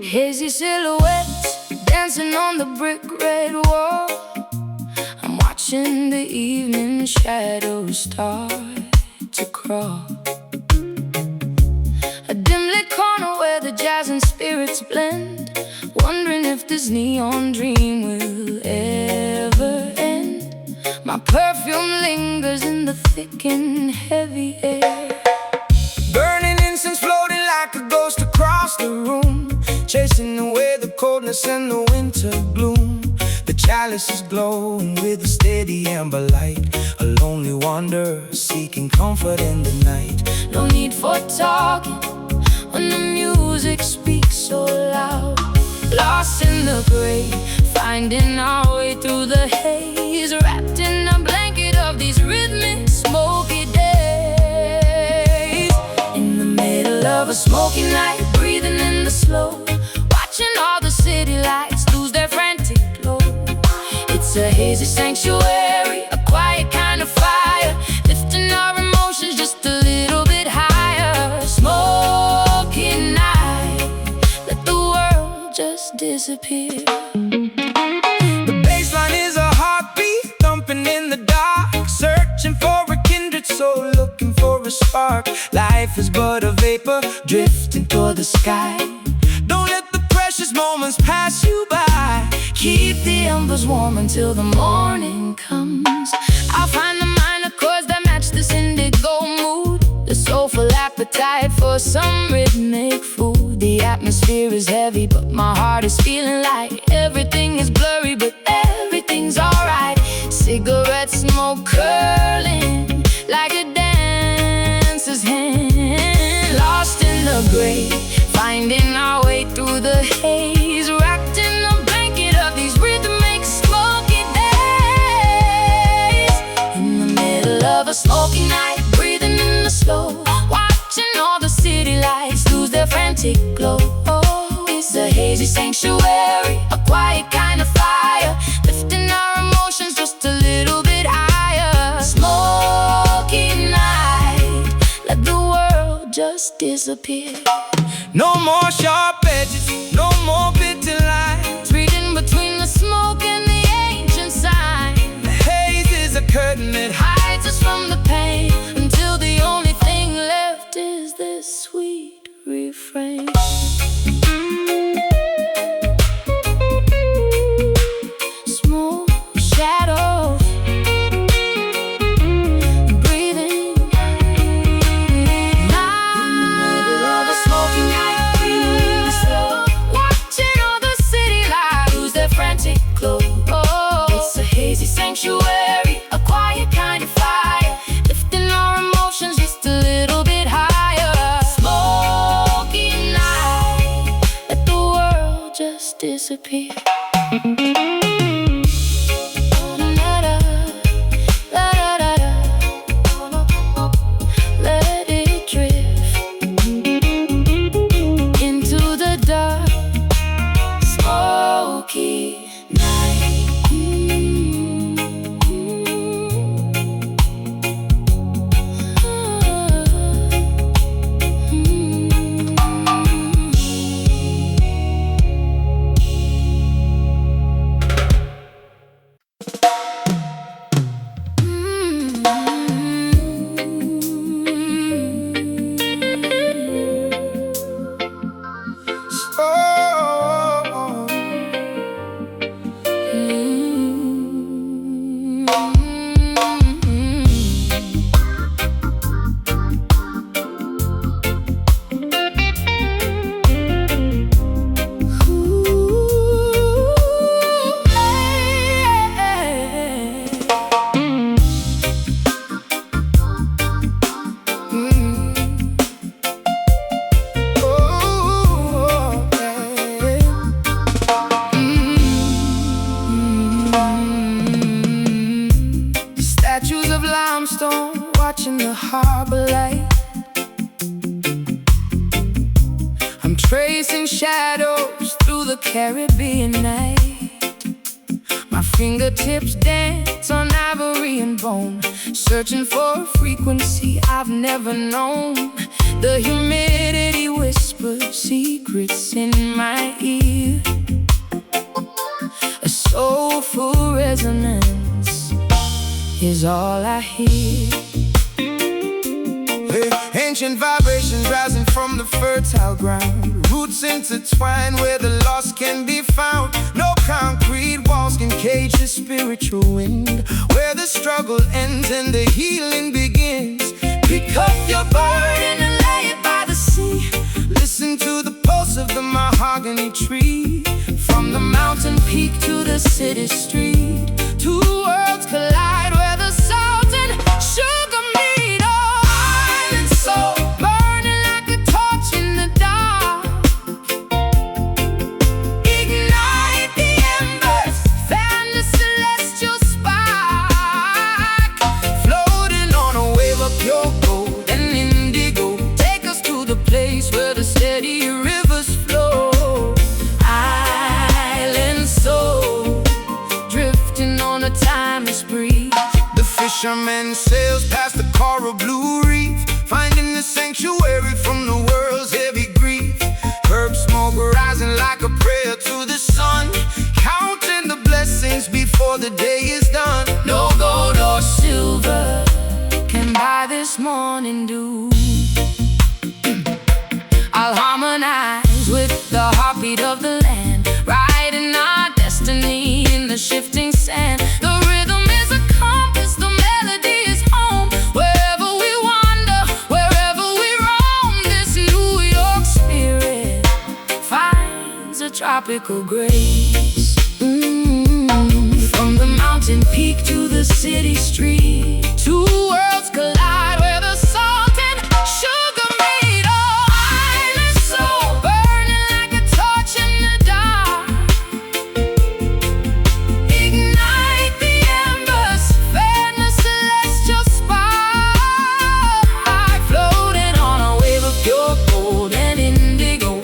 hazy silhouettes dancing on the brick red wall. I'm watching the evening shadows start to crawl. A dim lit corner where the jazz and spirits blend, wondering if this neon dream will ever end. My perfume lingers in the thick and heavy air, Burning incense floating like a ghost across the room, chasing away the coldness and the winter gloom. The chalice is glowing with a steady amber light, a lonely wanderer seeking comfort in the night. no need for talking when the music speaks so loud. Lost in the gray, finding our way through the haze, wrapped in a blanket of these rhythmic smoky days. In the middle of a smoky night, breathing in the slow, watching all the city lights lose their frantic glow. It's a hazy sanctuary, a quiet kind of fire, lifting our emotions just a little bit higher. Smoky night, let the world just disappear. The bassline is a heartbeat thumping in the dark, searching for a kindred soul, looking for a spark. Life is but a vapor drifting toward the sky. Don't let the precious moments pass you by. Keep the embers warm until the morning comes. I'll find the minor chords that match this indigo mood, the soulful appetite for some rhythmic food. The atmosphere is heavy, but my heart is feeling light. Everything is blurry, but everything's alright. Cigarette smoke curling like a dancer's hand, lost in the gray, finding frantic glow. Oh, it's a hazy sanctuary, a quiet kind of fire, lifting our emotions just a little bit higher. Smoky night, let the world just disappear. No more sharp edges, no more bitter lines, Reading between the smoke and the ancient sign. the haze is a curtain that Hides us from the pain, until the only thing left is this sweet refrain. Small shadows, breathing. Middle of a smoky night, breathing slow, watching all the city lights lose their frantic glow. Oh, it's a hazy sanctuary, a quiet kind of fire, lifting our emotions just a little bit higher. Smoky night, let the world just disappear. Let it drift into the dark, smoky night. oh. Statues of limestone watching the harbor light. I'm tracing shadows through the Caribbean night. My fingertips dance on ivory and bone, searching for a frequency I've never known. The humidity whispers secrets in my ear, a soulful resonance is all I hear. Ancient vibrations rising from the fertile ground, roots intertwined where the lost can be found. No concrete walls can cage the spiritual wind, where the struggle ends and the healing begins. Pick up your burden and lay it by the sea. Listen to the pulse of the mahogany tree. From the mountain peak to the city street, two worlds collide where the salt and sugar meet. Oh, island soul, burning like a torch in the dark. Ignite the embers, fan the celestial spark. Floating on a wave of pure gold and indigo, take us to the place where the steady rivers flow. Island soul, drifting on a timeless breeze. The fisherman sails past the coral blue reef, finding the sanctuary from the world's heavy grief. Herb smoke rising like a prayer to the sun, counting the blessings before the day is done. No gold or silver can buy this morning dew. I'll harmonize with the heartbeat of the land, riding our destiny in the shifting sand. The rhythm is a compass, the melody is home. Wherever we wander, wherever we roam, this New York spirit finds a tropical grace. From the mountain peak to the city street, two worlds collide where the salt and sugar meet. Oh, island soul, burning like a torch in the dark. Ignite the embers, fan the celestial spark. Floating on a wave of pure gold and indigo,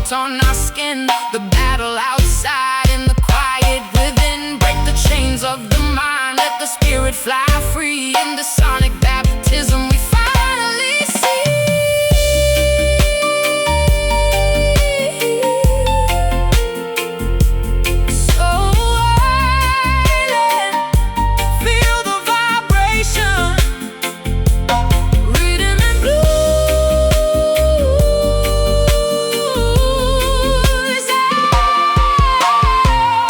salt on our skin. The battle outside and the quiet within. Break the chains of the mind, let the spirit fly free. In the sonic baptism we finally see. So island, feel the vibration, rhythm and blues.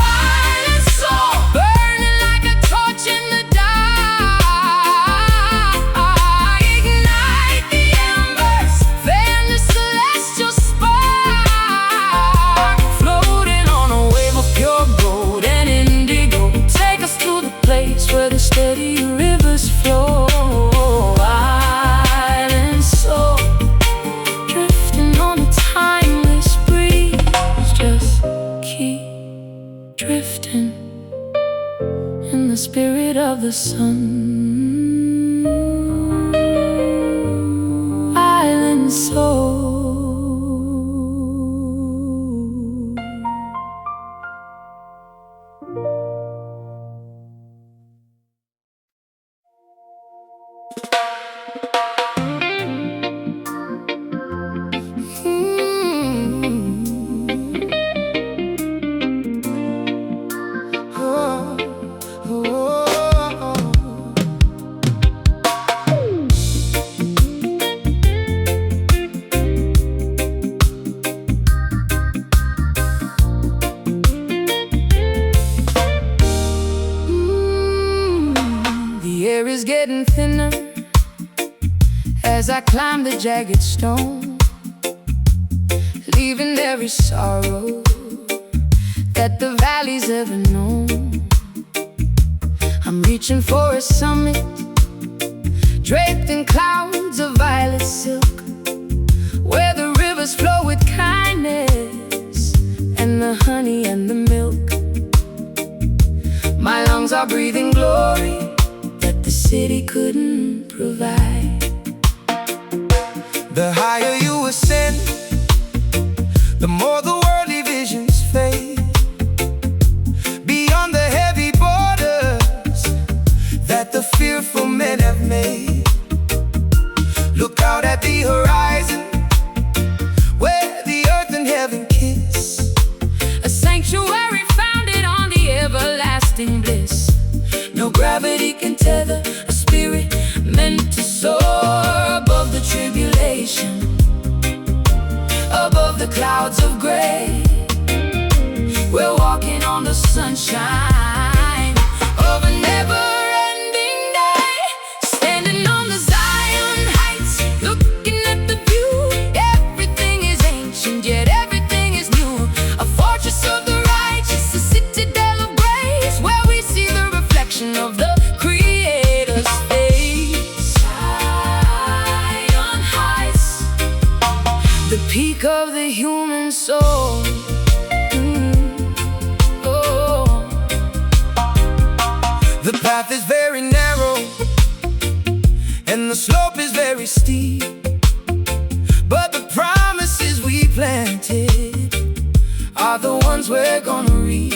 Island soul, burning like a torch in the dark. Ignite the embers, fan the celestial spark. Floating on a wave of pure gold and indigo. Take us to the place where the steady rivers flow. Island soul, drifting on a timeless breeze. Just keep drifting in the spirit of the sun. Island soul. The air is getting thinner as I climb the jagged stone, leaving every sorrow that the valley's ever known. I'm reaching for a summit draped in clouds of violet silk, where the rivers flow with kindness and the honey and the milk. My lungs are breathing glory that the city couldn't provide. The higher you ascend, the more the worldly visions fade. Beyond the heavy borders that the fearful men have made. Look out at the horizon, where the earth and heaven kiss. A sanctuary founded on the everlasting bliss. No gravity can tether a spirit meant to soar above the tribulation, above the clouds of gray. We're walking on the sunshine of a never-ending day, standing on the Zion heights, looking at the view. Everything is ancient, yet everything is new. A fortress of the righteous, a citadel of grace, where we see the reflection of the Creator's face. Zion heights, the peak of the human soul. The path is very narrow and the slope is very steep, but the promises we planted are the ones we're gonna reap.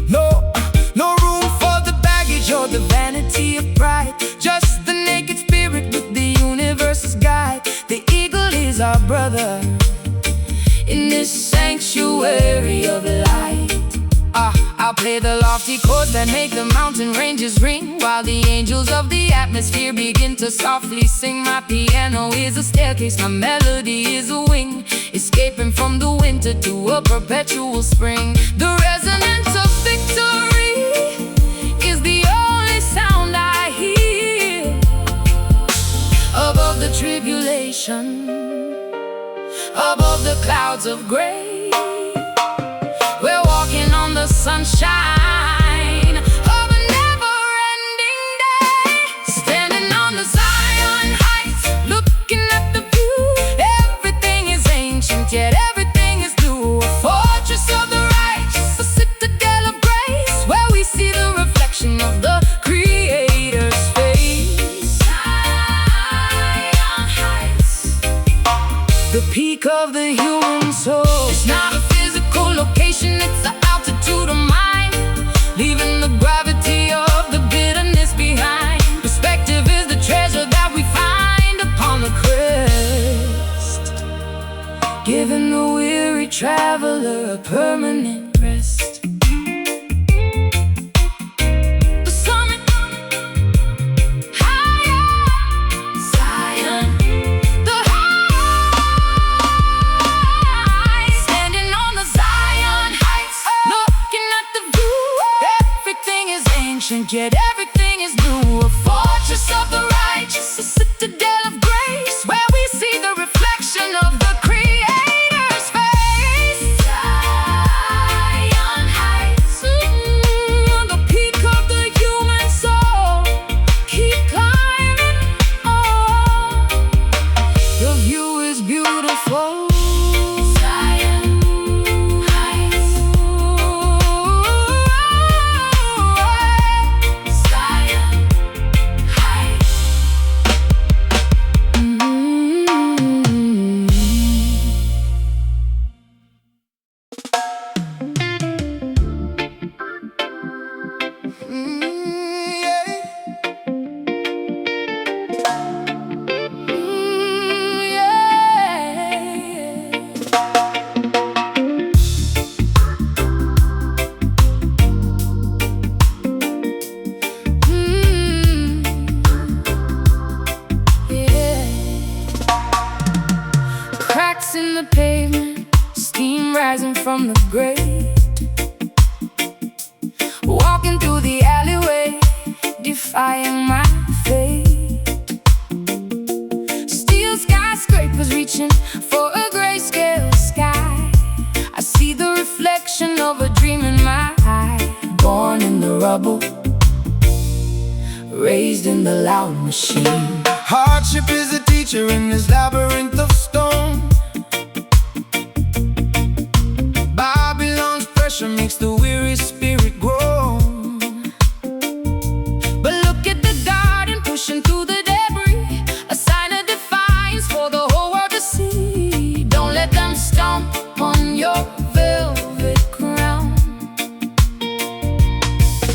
No room for the baggage or the vanity of pride, just the naked spirit with the universe's guide. The eagle is our brother in this sanctuary of light. I'll play the lofty chords that make the mountain ranges ring, while the angels of the atmosphere begin to softly sing. My piano is a staircase, my melody is a wing, escaping from the winter to a perpetual spring. The resonance of victory is the only sound I hear above the tribulation, above the clouds of gray. We're walking on the sunshine of a never-ending day, standing on the Zion heights, looking at the view. Everything is ancient, yet everything is new. A fortress of the righteous, a citadel of grace, where we see the reflection of the Creator's face. Zion heights, the peak of the human soul. a permanent rest. The summit, higher, Zion, the heights, standing on the Zion heights, looking at the view. Everything is ancient, yet everything is new. A fortress of the righteous, a citadel of grace, where we see the reflection of the Creator's face. Zion heights, the peak of the human soul. Keep climbing on, the view is beautiful. Zion heights, Zion heights. Cracks in the pavement, steam rising from the grate. Walking through the alleyway, defying my fate. Steel skyscrapers reaching for a grayscale sky. I see the reflection of a dream in my eye. Born in the rubble, raised in the loud machine. Hardship is a teacher in this labyrinth of stone. Babylon's pressure makes the weary spirit grow. But look at the garden pushing through the debris, a sign of defiance for the whole world to see. Don't let them stomp on your velvet crown.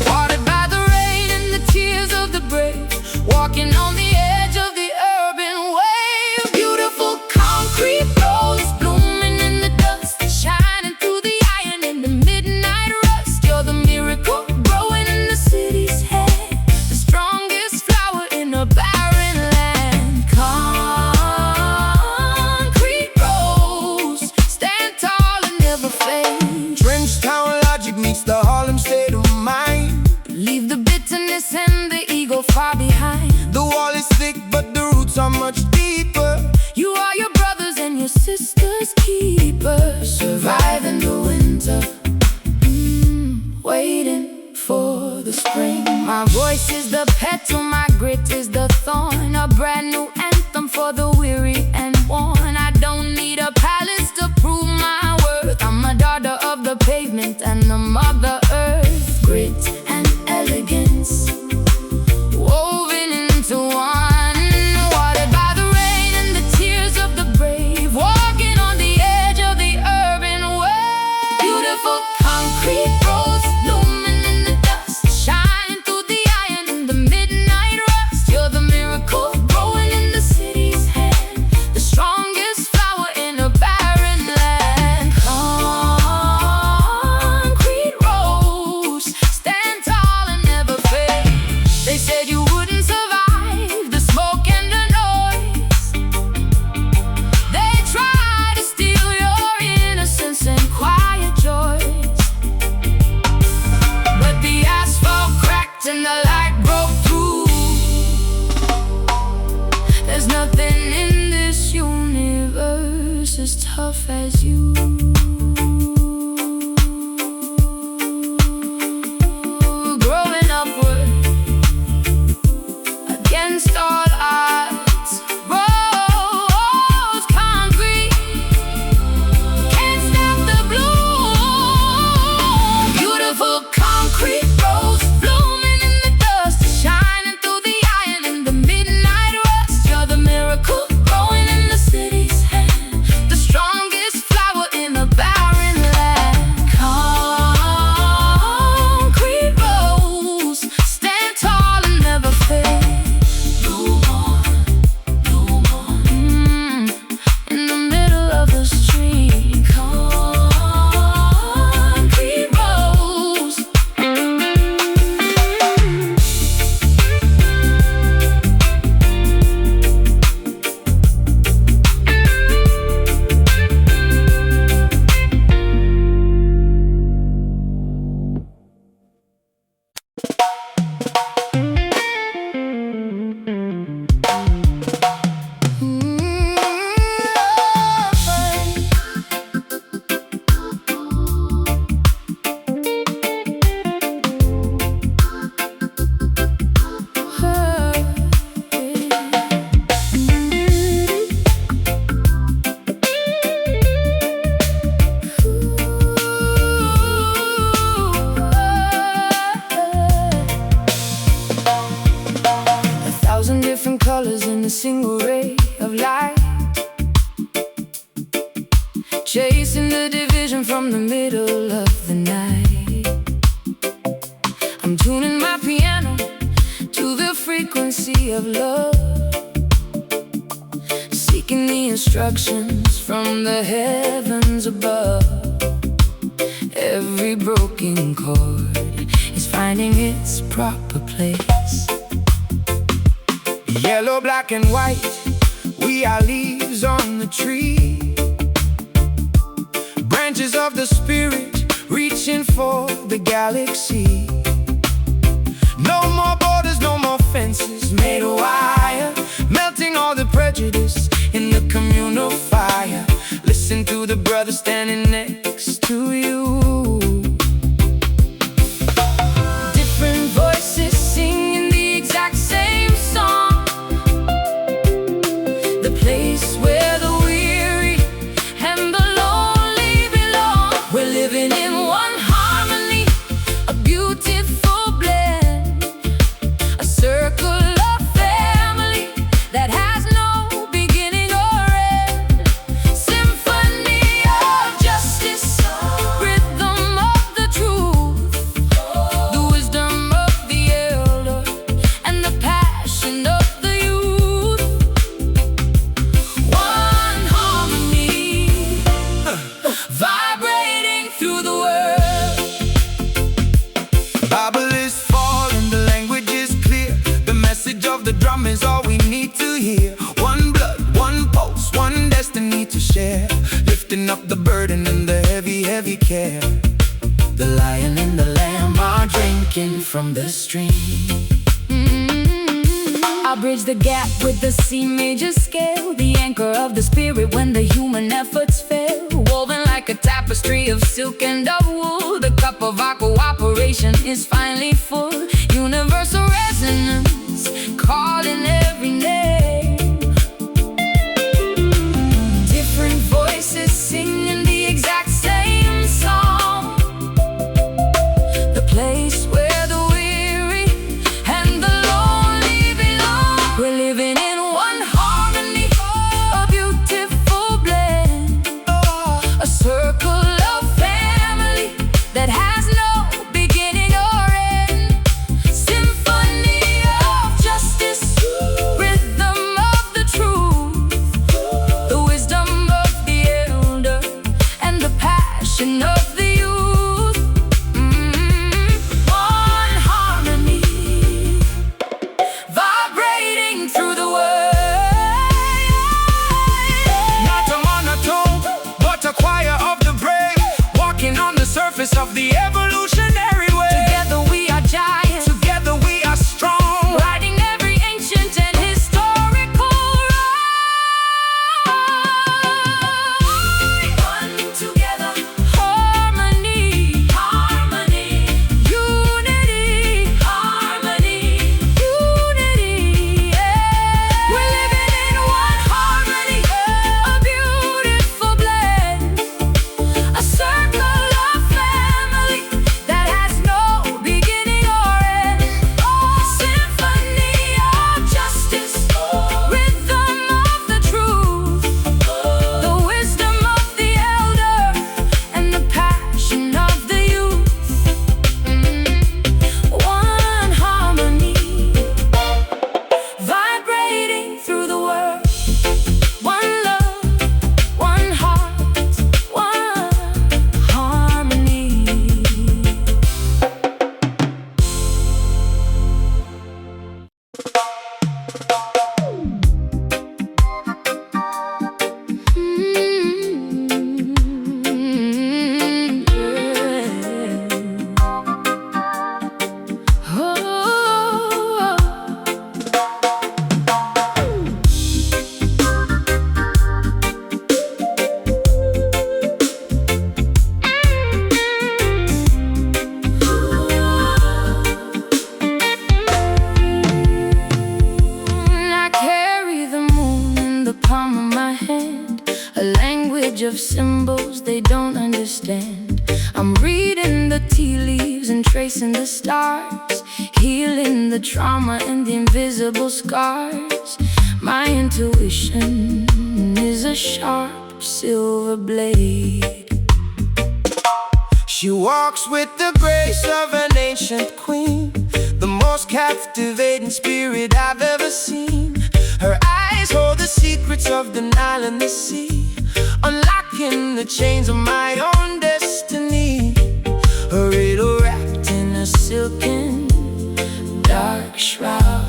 Watered by the rain and the tears of the brave, walking on the edge of the urban wave. Beautiful concrete roads blooming in the dust, shining through the iron in the midnight rust. You're the miracle growing in the city's head, the strongest flower in a barren land. Concrete roads stand tall and never fade. Trench town logic meets the Harlem state of mind. Leave the bitterness and the ego far behind. The wall is thick, but the roots are much deeper. You are your brothers and your sisters' keepers. Surviving the winter, waiting for the spring. My voice is the petal, my grit is the thorn. A brand new anthem for the weary and worn. I don't need a palace to prove my worth. I'm a daughter of the pavement and the mother earth. Grit and elegance woven into one, watered by the rain and the tears of the brave, walking on the edge of the urban wave. Beautiful concrete roads looming in the dust, shining through the iron in the midnight rust. You're the miracle growing in the city's hand, the strongest flower in a barren land. Concrete roads stand instructions from the heavens above. Every broken chord is finding its proper place. Yellow, black, and white, we are leaves on the tree, branches of the spirit reaching for the galaxy. No more borders, no more fences made of wire, melting all the prejudice in the communal fire. Listen to the brother standing next to you. Different voices singing the exact same song. The place where the weary and the lonely belong. We're living in one harmony, a beautiful blend, a circle of family that has no beginning or end. Symphony of justice, rhythm of the truth, the wisdom of the elder, and the passion of the youth. One harmony, vibrating through the world. Bible is falling, the language is clear. The message of the drum is all we need to hear. One blood, one pulse, one destiny to share, lifting up the burden and the heavy, heavy care. The lion and the lamb are drinking from the stream. I'll bridge the gap with the C major scale, the anchor of the spirit when the human efforts fail. Woven like a tapestry of silk and of wool, the cup of our cooperation is finally full. Universal resonance calling every name. Different voices singing the exact same song. The place where the weary and the lonely belong. We're living in one harmony, a beautiful blend, a circle of family that has no beginning or end. Symphony of justice, rhythm of the truth, the wisdom of the elder, and the passion of the youth. One harmony, vibrating through the world. Not a monotone, but a choir of the brave, walking on the surface of the evolutionary way. Together we are giants, Together we are strong, riding every ancient and historical ride. One together, harmony, harmony, unity, harmony, unity. Yeah. We're living in one harmony, a beautiful blend, a circle of family that has no beginning or end. Symphony of justice, rhythm of the truth, the wisdom of the elder, and the passion of the youth. One harmony, vibrating through the world. One love, one heart, one harmony. I carry the moon in the palm of my hand, a language of symbols they don't understand. I'm reading the tea leaves and tracing the stars, healing the trauma and the invisible scars. My intuition is a sharp silver blade. She walks with the grace of an ancient queen, the most captivating spirit I've ever seen. Her eyes hold the secrets of the Nile and the sea, unlocking the chains of my own destiny. A riddle wrapped in a silken dark shroud.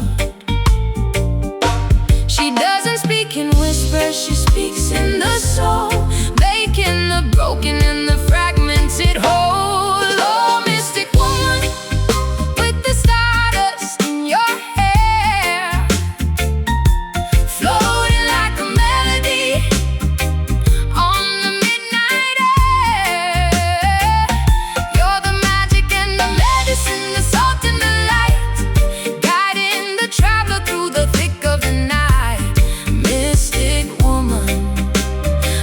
She doesn't speak in whispers, she speaks in the soul, making the broken and the fragmented whole. Oh, mystic woman, with the stardust in your hair, floating like a melody on the midnight air. You're the magic and the medicine, the salt and the light, guiding the traveler through the thick of the night. Mystic woman,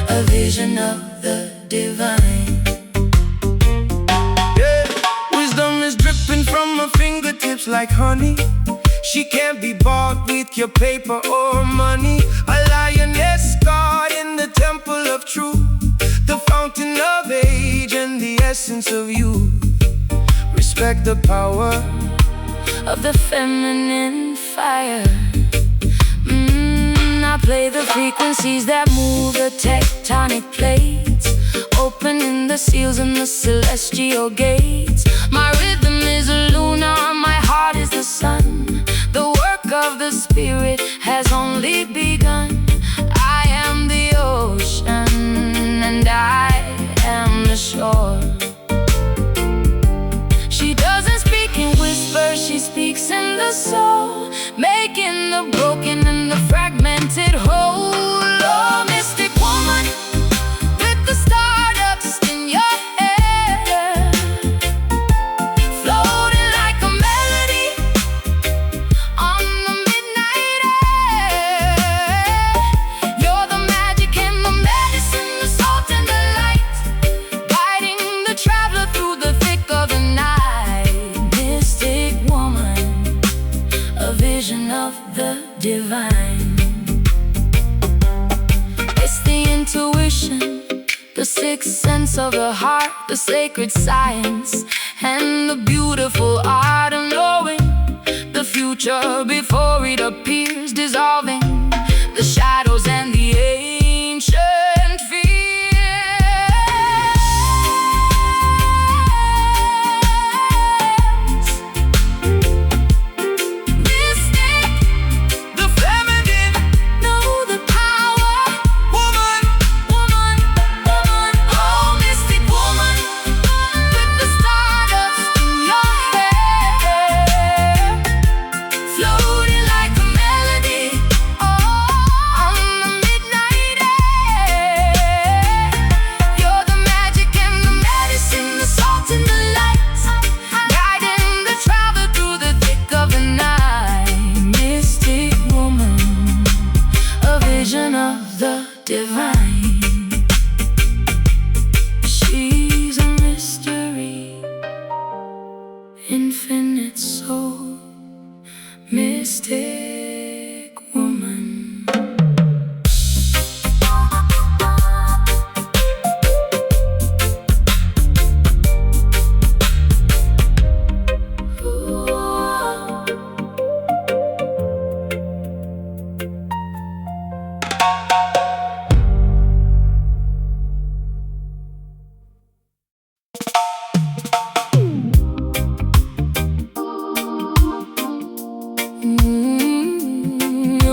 a vision of the divine. Yeah, wisdom is dripping from her fingertips like honey. She can't be bought with your paper or money. A lioness God in the temple of truth, the fountain of age and the essence of youth. Respect the power Of the feminine fire. I play the frequencies that move the tectonic plates, opening the seals and the celestial gates. My rhythm is a lunar, my heart is the sun. The work of the spirit has only begun. I am the ocean and I am the shore. She doesn't speak in whispers, she speaks in the soul, making the broken and the fragmented whole. Oh, mystic woman, with the stardust in your hair, floating like a melody on the midnight air. You're the magic and the medicine, the salt and the light, guiding the traveler through the thick of the night. Mystic woman, a vision of the divine. It's the intuition, the sixth sense of the heart, the sacred science, and the beautiful art of knowing the future before it appears, dissolving the shadows and the ancient fears. Mystic, the feminine know the power. woman. Woman, woman, oh, mystic woman, with the stardust in your hair, floating like a melody on the midnight air. You're the magic and the medicine, the salt and the light, guiding the traveler through the thick of the night. Mystic woman, a vision of the divine. She's a mystery, infinite soul, mystic woman.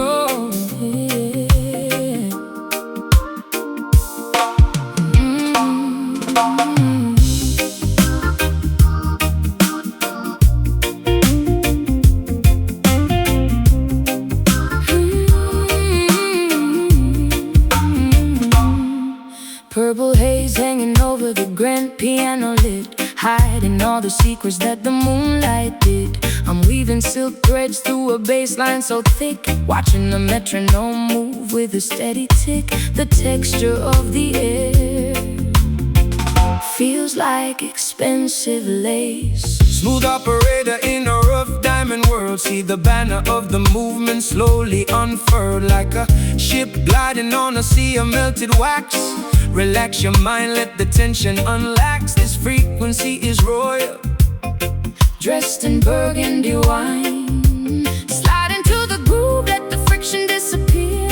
Oh, yeah. Purple haze hanging over the grand piano lid, hiding all the secrets that the moonlight did. I'm weaving silk threads through a bassline so thick, watching the metronome move with a steady tick. The texture of the air feels like expensive lace. Smooth operator in a rough diamond world. See the banner of the movement slowly unfurled, like a ship gliding on a sea of melted wax. Relax your mind, let the tension unlax. This frequency is royal, dressed in burgundy wine. Slide into the groove, let the friction disappear.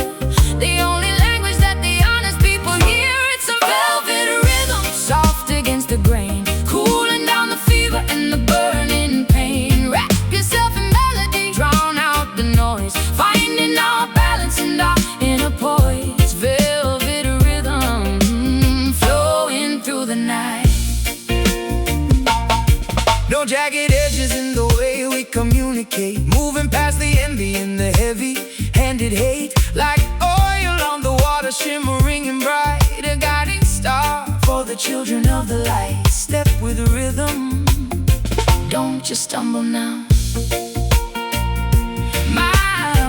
No jagged edges in the way we communicate, moving past the envy and the heavy-handed hate. Like oil on the water, shimmering and bright, a guiding star for the children of the light. Step with rhythm, don't just stumble now.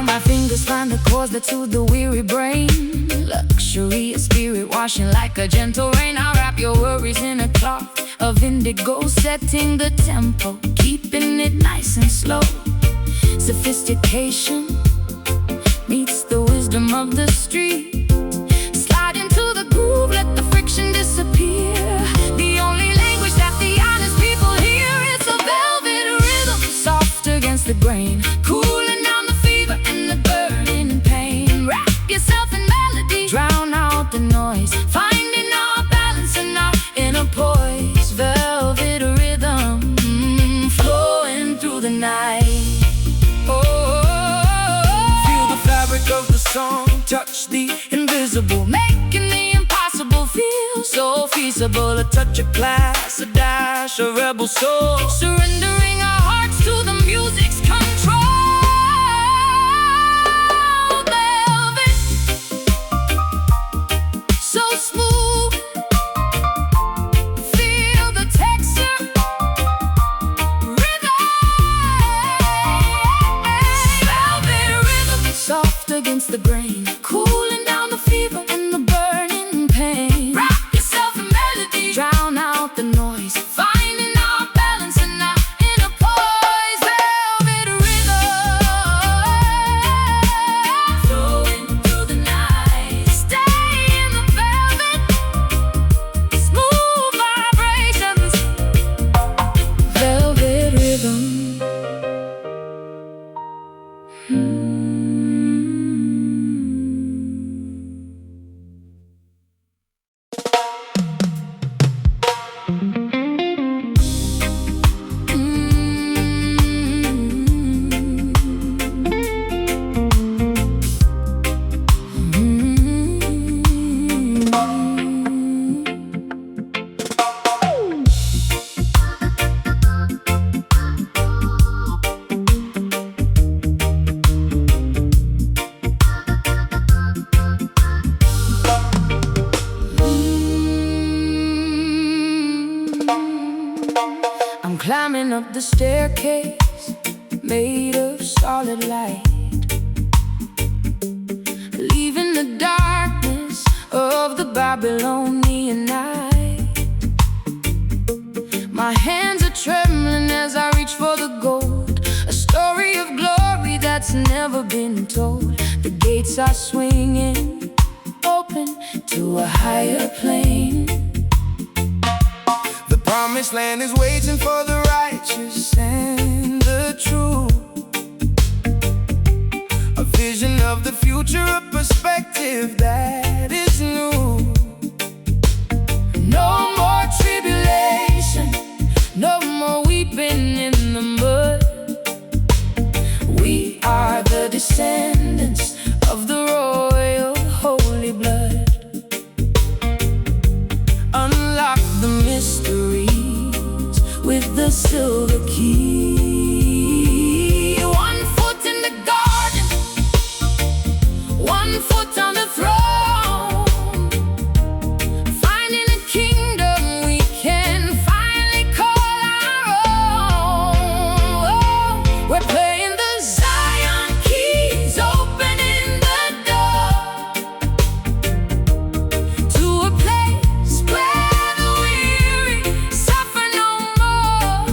My fingers find the chords that soothe the weary brain. Luxury, a spirit washing like a gentle rain. I'll wrap your worries in a cloth of indigo, setting the tempo, keeping it nice and slow. Sophistication meets the wisdom of the street. Slide into the groove, let the friction disappear. The only language that the honest people hear is a velvet rhythm, soft against the grain, cooling down the fever and the burning pain. Wrap yourself in melody, drown out the noise, finding our balance and our inner poise. Velvet rhythm, flowing through the night. Feel the fabric of the song, touch the invisible, making the impossible feel so feasible. A touch of class, a dash of rebel soul, surrendering our hearts to the music's control. Velvet, so smooth, feel the texture, rhythm. Velvet rhythm, soft against the grain, cooling down the fever and the burning pain. Wrap yourself in melody, drown out the noise, finding our balance and our inner poise. Velvet rhythm, flowing through the night. Stay in the velvet, smooth vibrations. Velvet rhythm. I'm climbing up the staircase made of solid light, leaving the darkness of the Babylonian night. My hands are trembling as I reach for the gold, a story of glory that's never been told. The gates are swinging open to a higher plane. The promised land is waiting for the righteous and the true. A vision of the future, a perspective that is new. No more tribulation, no more weeping in the mud. We are the descendants of the royal holy blood. Unlock the mysteries with the silver key. One foot in the garden, one foot on the throne, finding a kingdom we can finally call our own. We're playing the Zion keys, opening the door to a place where the weary suffer no more.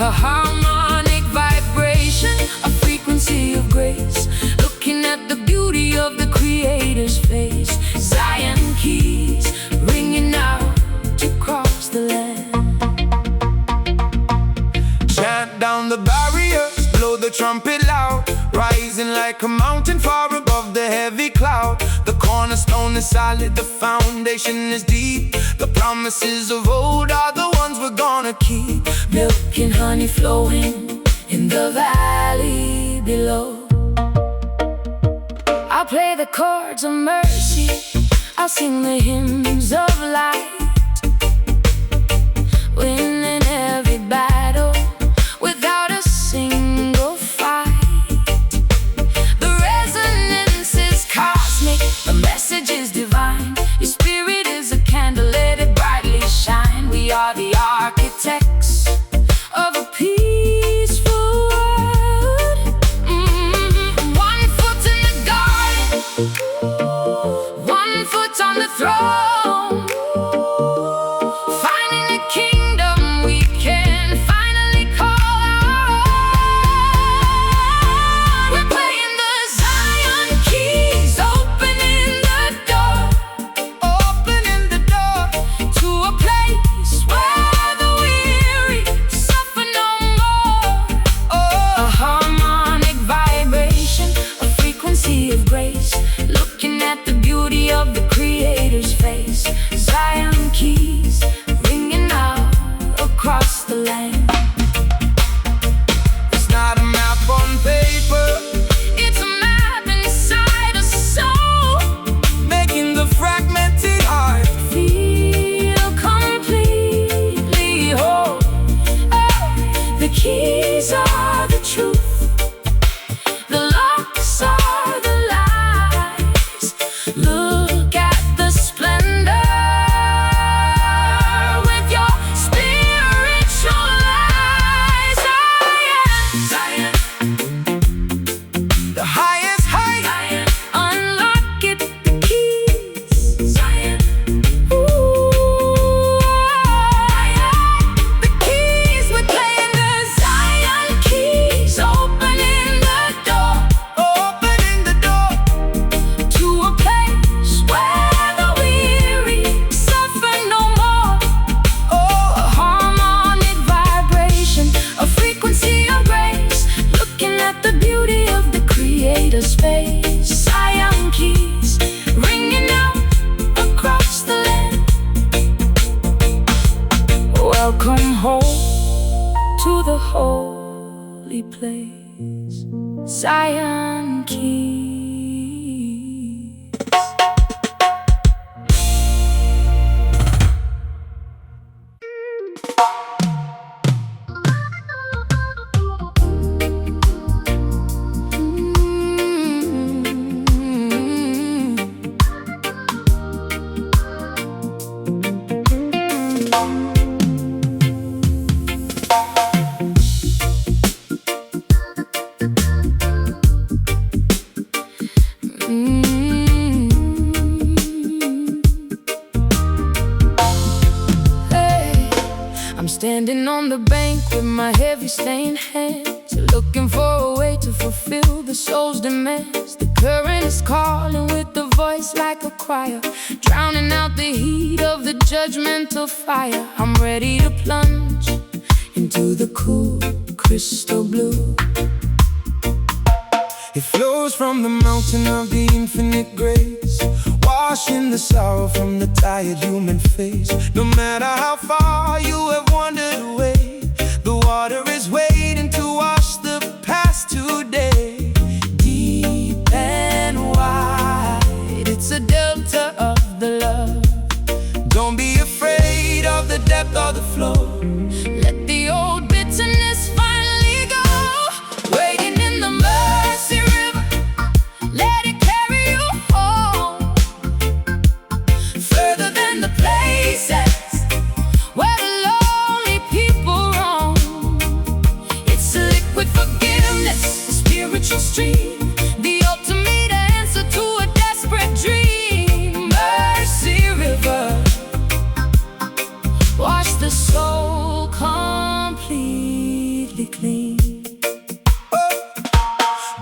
A harmonic vibration, a frequency of grace, looking at the beauty of the Creator's face. Zion keys ringing out across the land. Chant down the barriers, blow the trumpet loud, rising like a mountain far above the heavy cloud. The cornerstone is solid, the foundation is deep. The promises of old are the ones we're gonna keep. Milk and honey flowing in the valley below. I'll play the chords of mercy, I'll sing the hymns of light, winning every battle keys are the truth, the locks are the lies. Look at the splendor with your spiritual eyes. Zion, The highest height. Zion, unlock it, the keys. Zion, ooh, the keys, we're playing the Zion keys, opening the door, Opening the door. to a place where the weary suffer no more. Oh, A harmonic vibration, a frequency of grace, looking at the beauty of the Creator's face. Zion keys ringing out across the land. Welcome home to the holy place. Zion keys. Hey, I'm standing on the bank with my heavy stained hands, looking for a way to fulfill the soul's demands. The current is calling with a voice like a choir, drowning out the heat of the judgmental fire. I'm ready to plunge into the cool crystal blue. it flows from the mountain of the infinite grace, washing the sorrow from the tired human face. No matter how far you have wandered away, the water is waiting to wash the past today. Deep and wide, it's a delta of the love. Don't be afraid of the depth or the flow. Let the old bitterness finally go. Waiting in the mercy river, let it carry you home, further than the places where the lonely people roam. It's a liquid forgiveness, a spiritual stream, the ultimate answer to a desperate dream. Mercy river, wash the soul completely clean.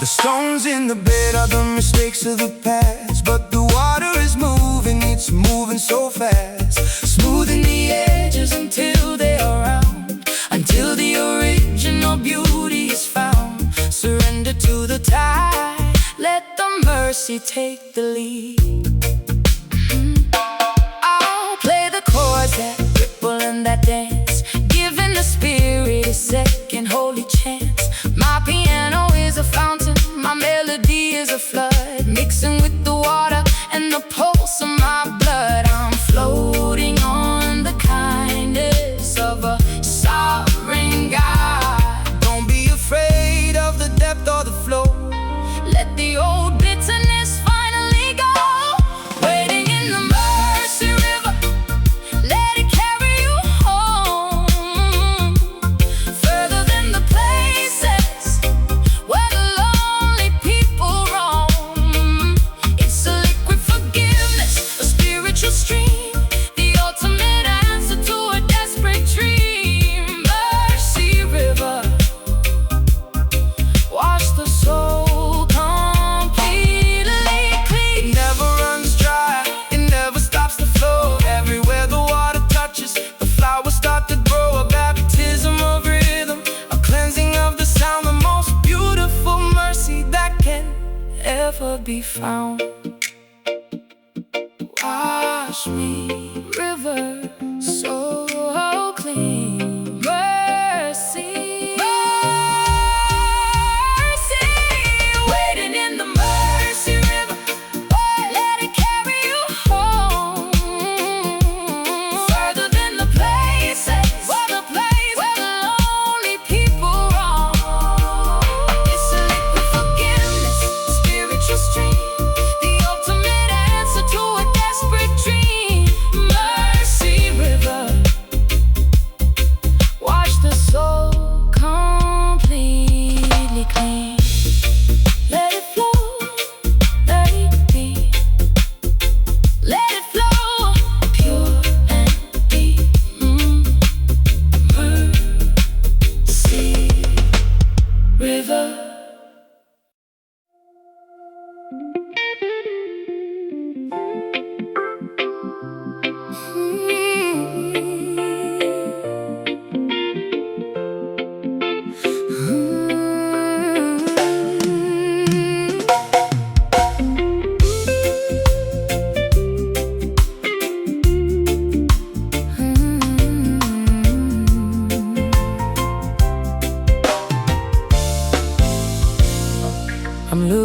The stones in the bed are the mistakes of the past, but the water is moving, it's moving so fast, Smoothing the edges until they are round, until the original beauty is found. Surrender to the tide, let the mercy take the lead. I'll play the chords that ripple and that dance, giving the spirit a second holy chance. My piano is a fountain, my melody is a flood, mixing with the water and the pulse of my blood. I'm floating on the kindness of a sovereign God. don't be afraid of the depth or the flow. Let the old bitterness finally go. Waiting in the mercy river, let it carry you home, further than the places where the lonely people roam. It's a liquid forgiveness, a spiritual stream, the ultimate answer to a desperate dream. Mercy river, wash the soul completely clean. It never runs dry, it never stops to flow. Everywhere the water touches, the flowers start to grow. A baptism of rhythm, a cleansing of the sound, the most beautiful mercy that can Ever be found. Wash me, river, so clean. Mercy, mercy, waiting in the mercy river, let it carry you home, further than the places where the lonely people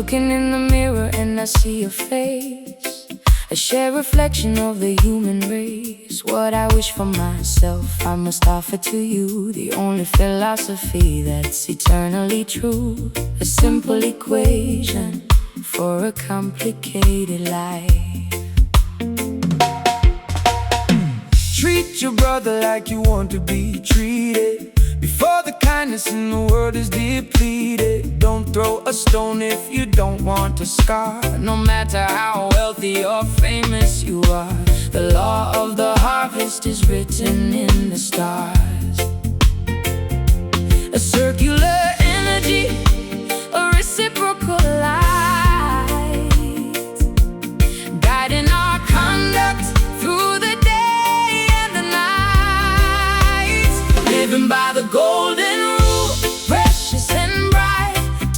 Looking in the mirror and I see your face, a shared reflection of the human race. What I wish for myself, I must offer to you, the only philosophy that's eternally true. A simple equation for a complicated life. Treat your brother like you want to be treated, before the kindness in the world is depleted. Don't throw a stone if you don't want a scar. No matter how wealthy or famous you are, the law of the harvest is written in the stars. A circular energy, a reciprocal light, guiding our conduct through the day and the night. Living by the golden rule, precious and bright,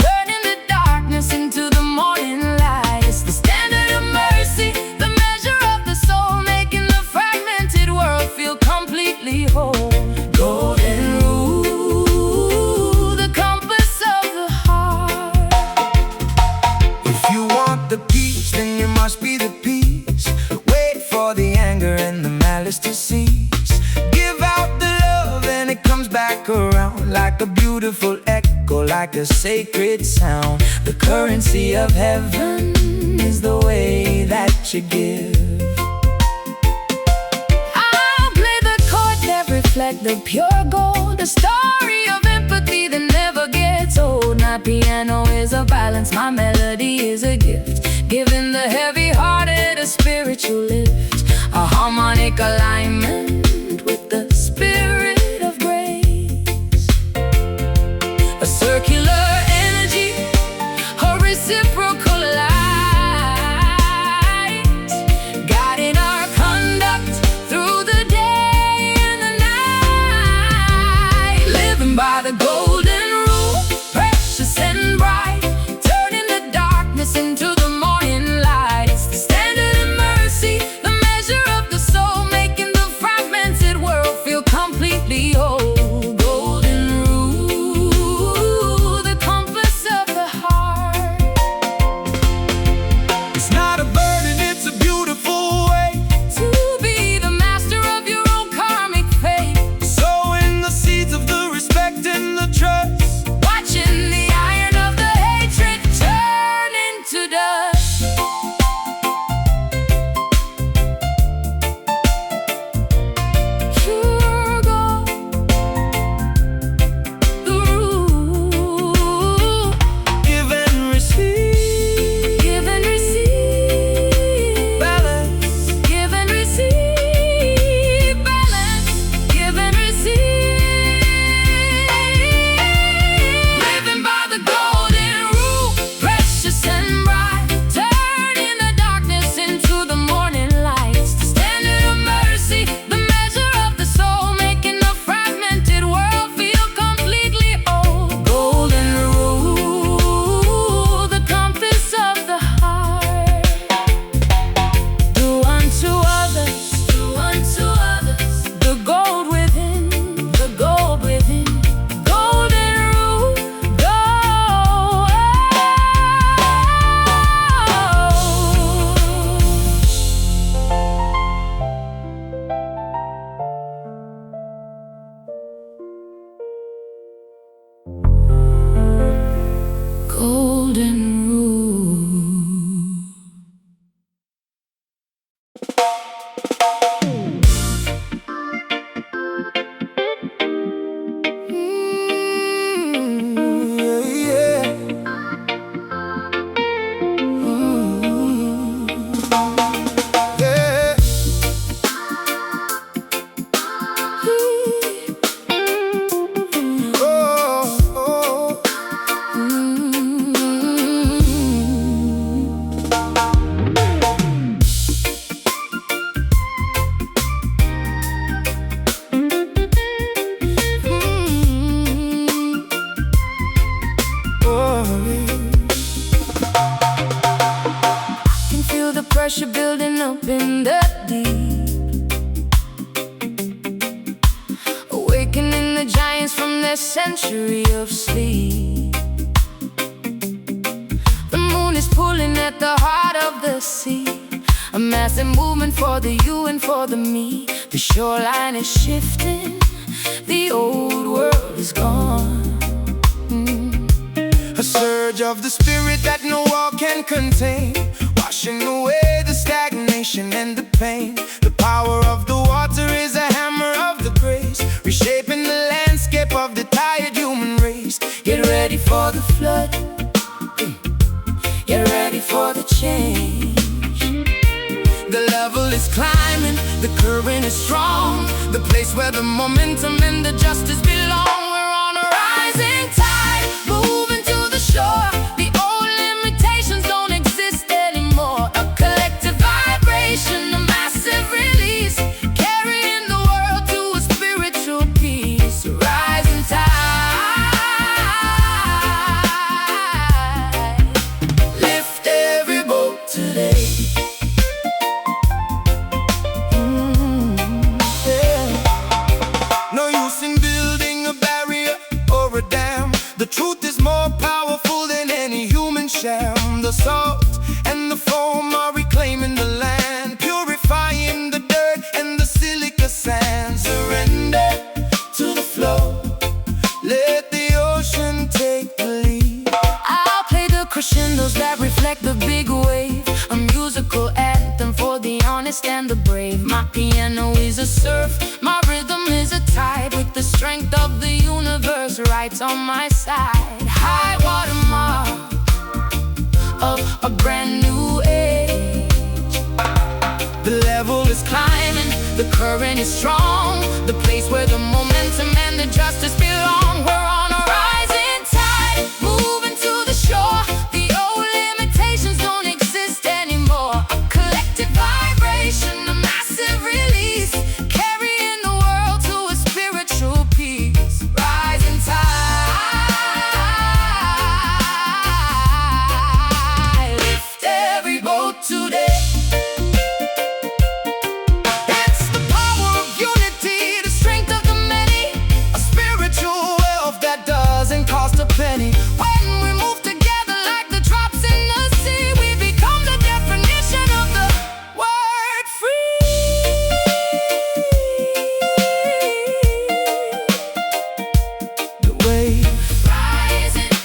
turning the darkness into the morning light. It's the standard of mercy, the measure of the soul, making the fragmented world feel completely whole. Golden rule, the compass of the heart. If you want the peace, then you must be the peace. Wait for the anger and the malice to cease. Give out the love and it comes back around, like a beautiful echo, like a sacred sound. The currency of heaven is the way that you give. I'll play the chords that reflect the pure gold, a story of empathy that never gets old. My piano is a balance, my melody is a gift, giving the heavy-hearted a spiritual lift. A harmonic alignment with the spirit of grace. A circular energy, a reciprocal light, guiding our conduct through the day and the night. Living by the golden rule, precious and bright, turning the darkness into the morning light. It's the standard of mercy, the measure of the soul, making the fragmented world feel completely whole. Golden rule, the compass of the heart. It's not a burden, it's a beautiful way To be the master of your own karmic fate, sowing the seeds of the respect and the trust. watching the iron of the hatred turn into dust. Pure gold, the rule. Give and receive, Give and receive, balance. give and receive, balance, give and receive. Living by the golden rule, precious and bright, turning the darkness into the morning light. It's the standard of mercy, the measure of the soul, making the fragmented world feel completely whole. Golden rule, the compass of the heart. Do unto others, the gold within, the gold within. Golden rule, go. Golden rule. Yeah. Yeah. Oh. Can feel the pressure building up in the deep, awakening the giants from their century of sleep. The moon ruling at the heart of the sea. A massive movement for the you and for the me. The shoreline is shifting, the old world is gone. A surge of the spirit that no wall can contain, washing away the stagnation and the pain. The power of the water is a hammer of the grace, reshaping the landscape of the tired human race. Get ready for the flood, get ready for the change. The level is climbing, the current is strong, the place where the momentum and the justice belong. We're on a rising tide, moving to the shore. The old limitations don't exist anymore. A collective vibration, a massive release, carrying the world to a spiritual peace. Rising tide, lift every boat today. The truth is more powerful than any human sham. The salt and the foam are reclaiming the land, purifying the dirt and the silica sand. Surrender to the flow, let the ocean take the lead. I'll play the crescendos that reflect the big wave, a musical anthem for the honest and the brave. My piano is a surf, my rhythm is a tide, with the strength of the universe right on my side. High water mark of a brand new age. The level is Climbing, the current is strong, the place where the momentum and the justice belong. We're on a rising tide, moving to the shore. The old limitations don't exist anymore. A collective vibration, a massive release, carrying the world to a spiritual peace. Rising tide, lift every boat today. penny. When we move together like the drops in the sea, we become the definition of the word free. The wave rising,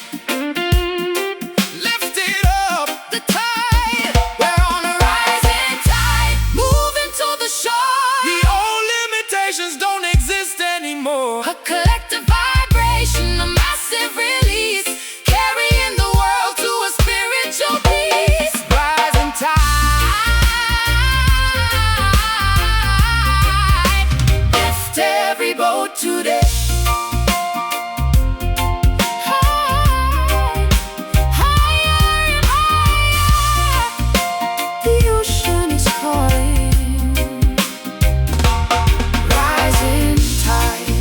lift it up, the tide. We're on a rising tide, moving to the shore. The old limitations don't exist anymore. A collective vibration, a massive release, carrying the world to a spiritual peace. Rising tide, lift every boat today. Higher and higher, the ocean is calling. Rising tide.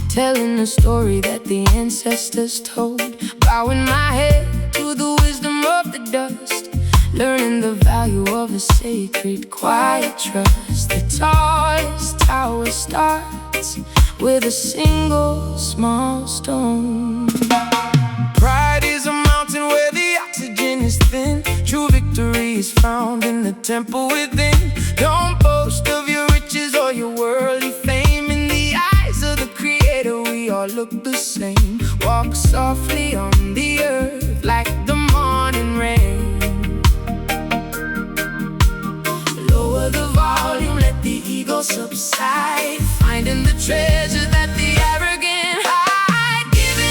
Telling the story that the ancestors told, bowing my head to the wisdom of the dust, learning the value of a sacred, quiet trust. The tallest tower starts with a single small stone. Pride is a mountain where the oxygen is thin. True victory is found in the temple within. Don't boast of your riches or your worldly fame. In the eyes of the Creator, we all look the same. Walk softly on the earth like the morning rain. Lower the volume, let the ego subside, finding the treasure that the arrogant hide. Give it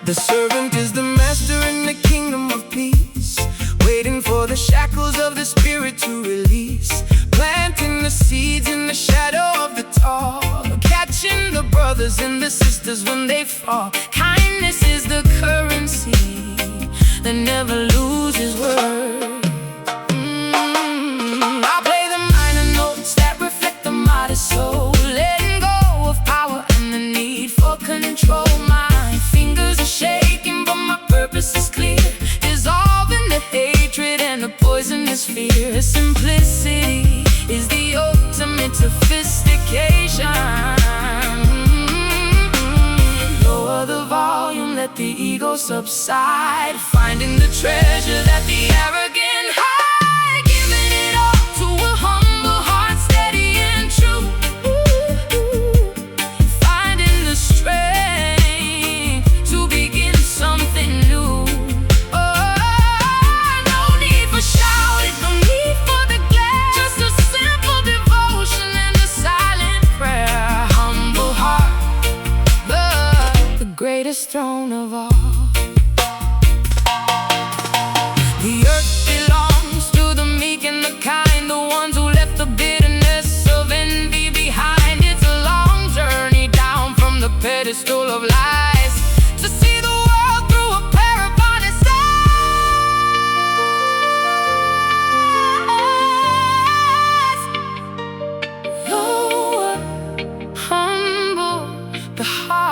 The servant is the master in the kingdom of peace, waiting for the shackles of the spirit to release, planting the seeds in the shadow of the tall, catching the brothers and the sisters when they fall. Kindness is the currency that never loses worth. I play the minor notes that reflect the modest soul, letting go of power and the need for control. My fingers are shaking, but my purpose is clear, dissolving the hatred and the poisonous fear. Simplicity is the ultimate sophistication. Lower the volume, let the ego subside, finding the treasure that the arrogant hide, giving it all to a humble heart, steady and true. Finding the strength to begin something new. No need for shouting, no need for the glare, just a simple devotion and a silent prayer. Humble heart, the greatest throne of all. The earth belongs to the meek and the kind, the ones who left the bitterness of envy behind. It's a long journey down from the pedestal of lies to see the world through a pair of honest eyes. Lower, humble, the heart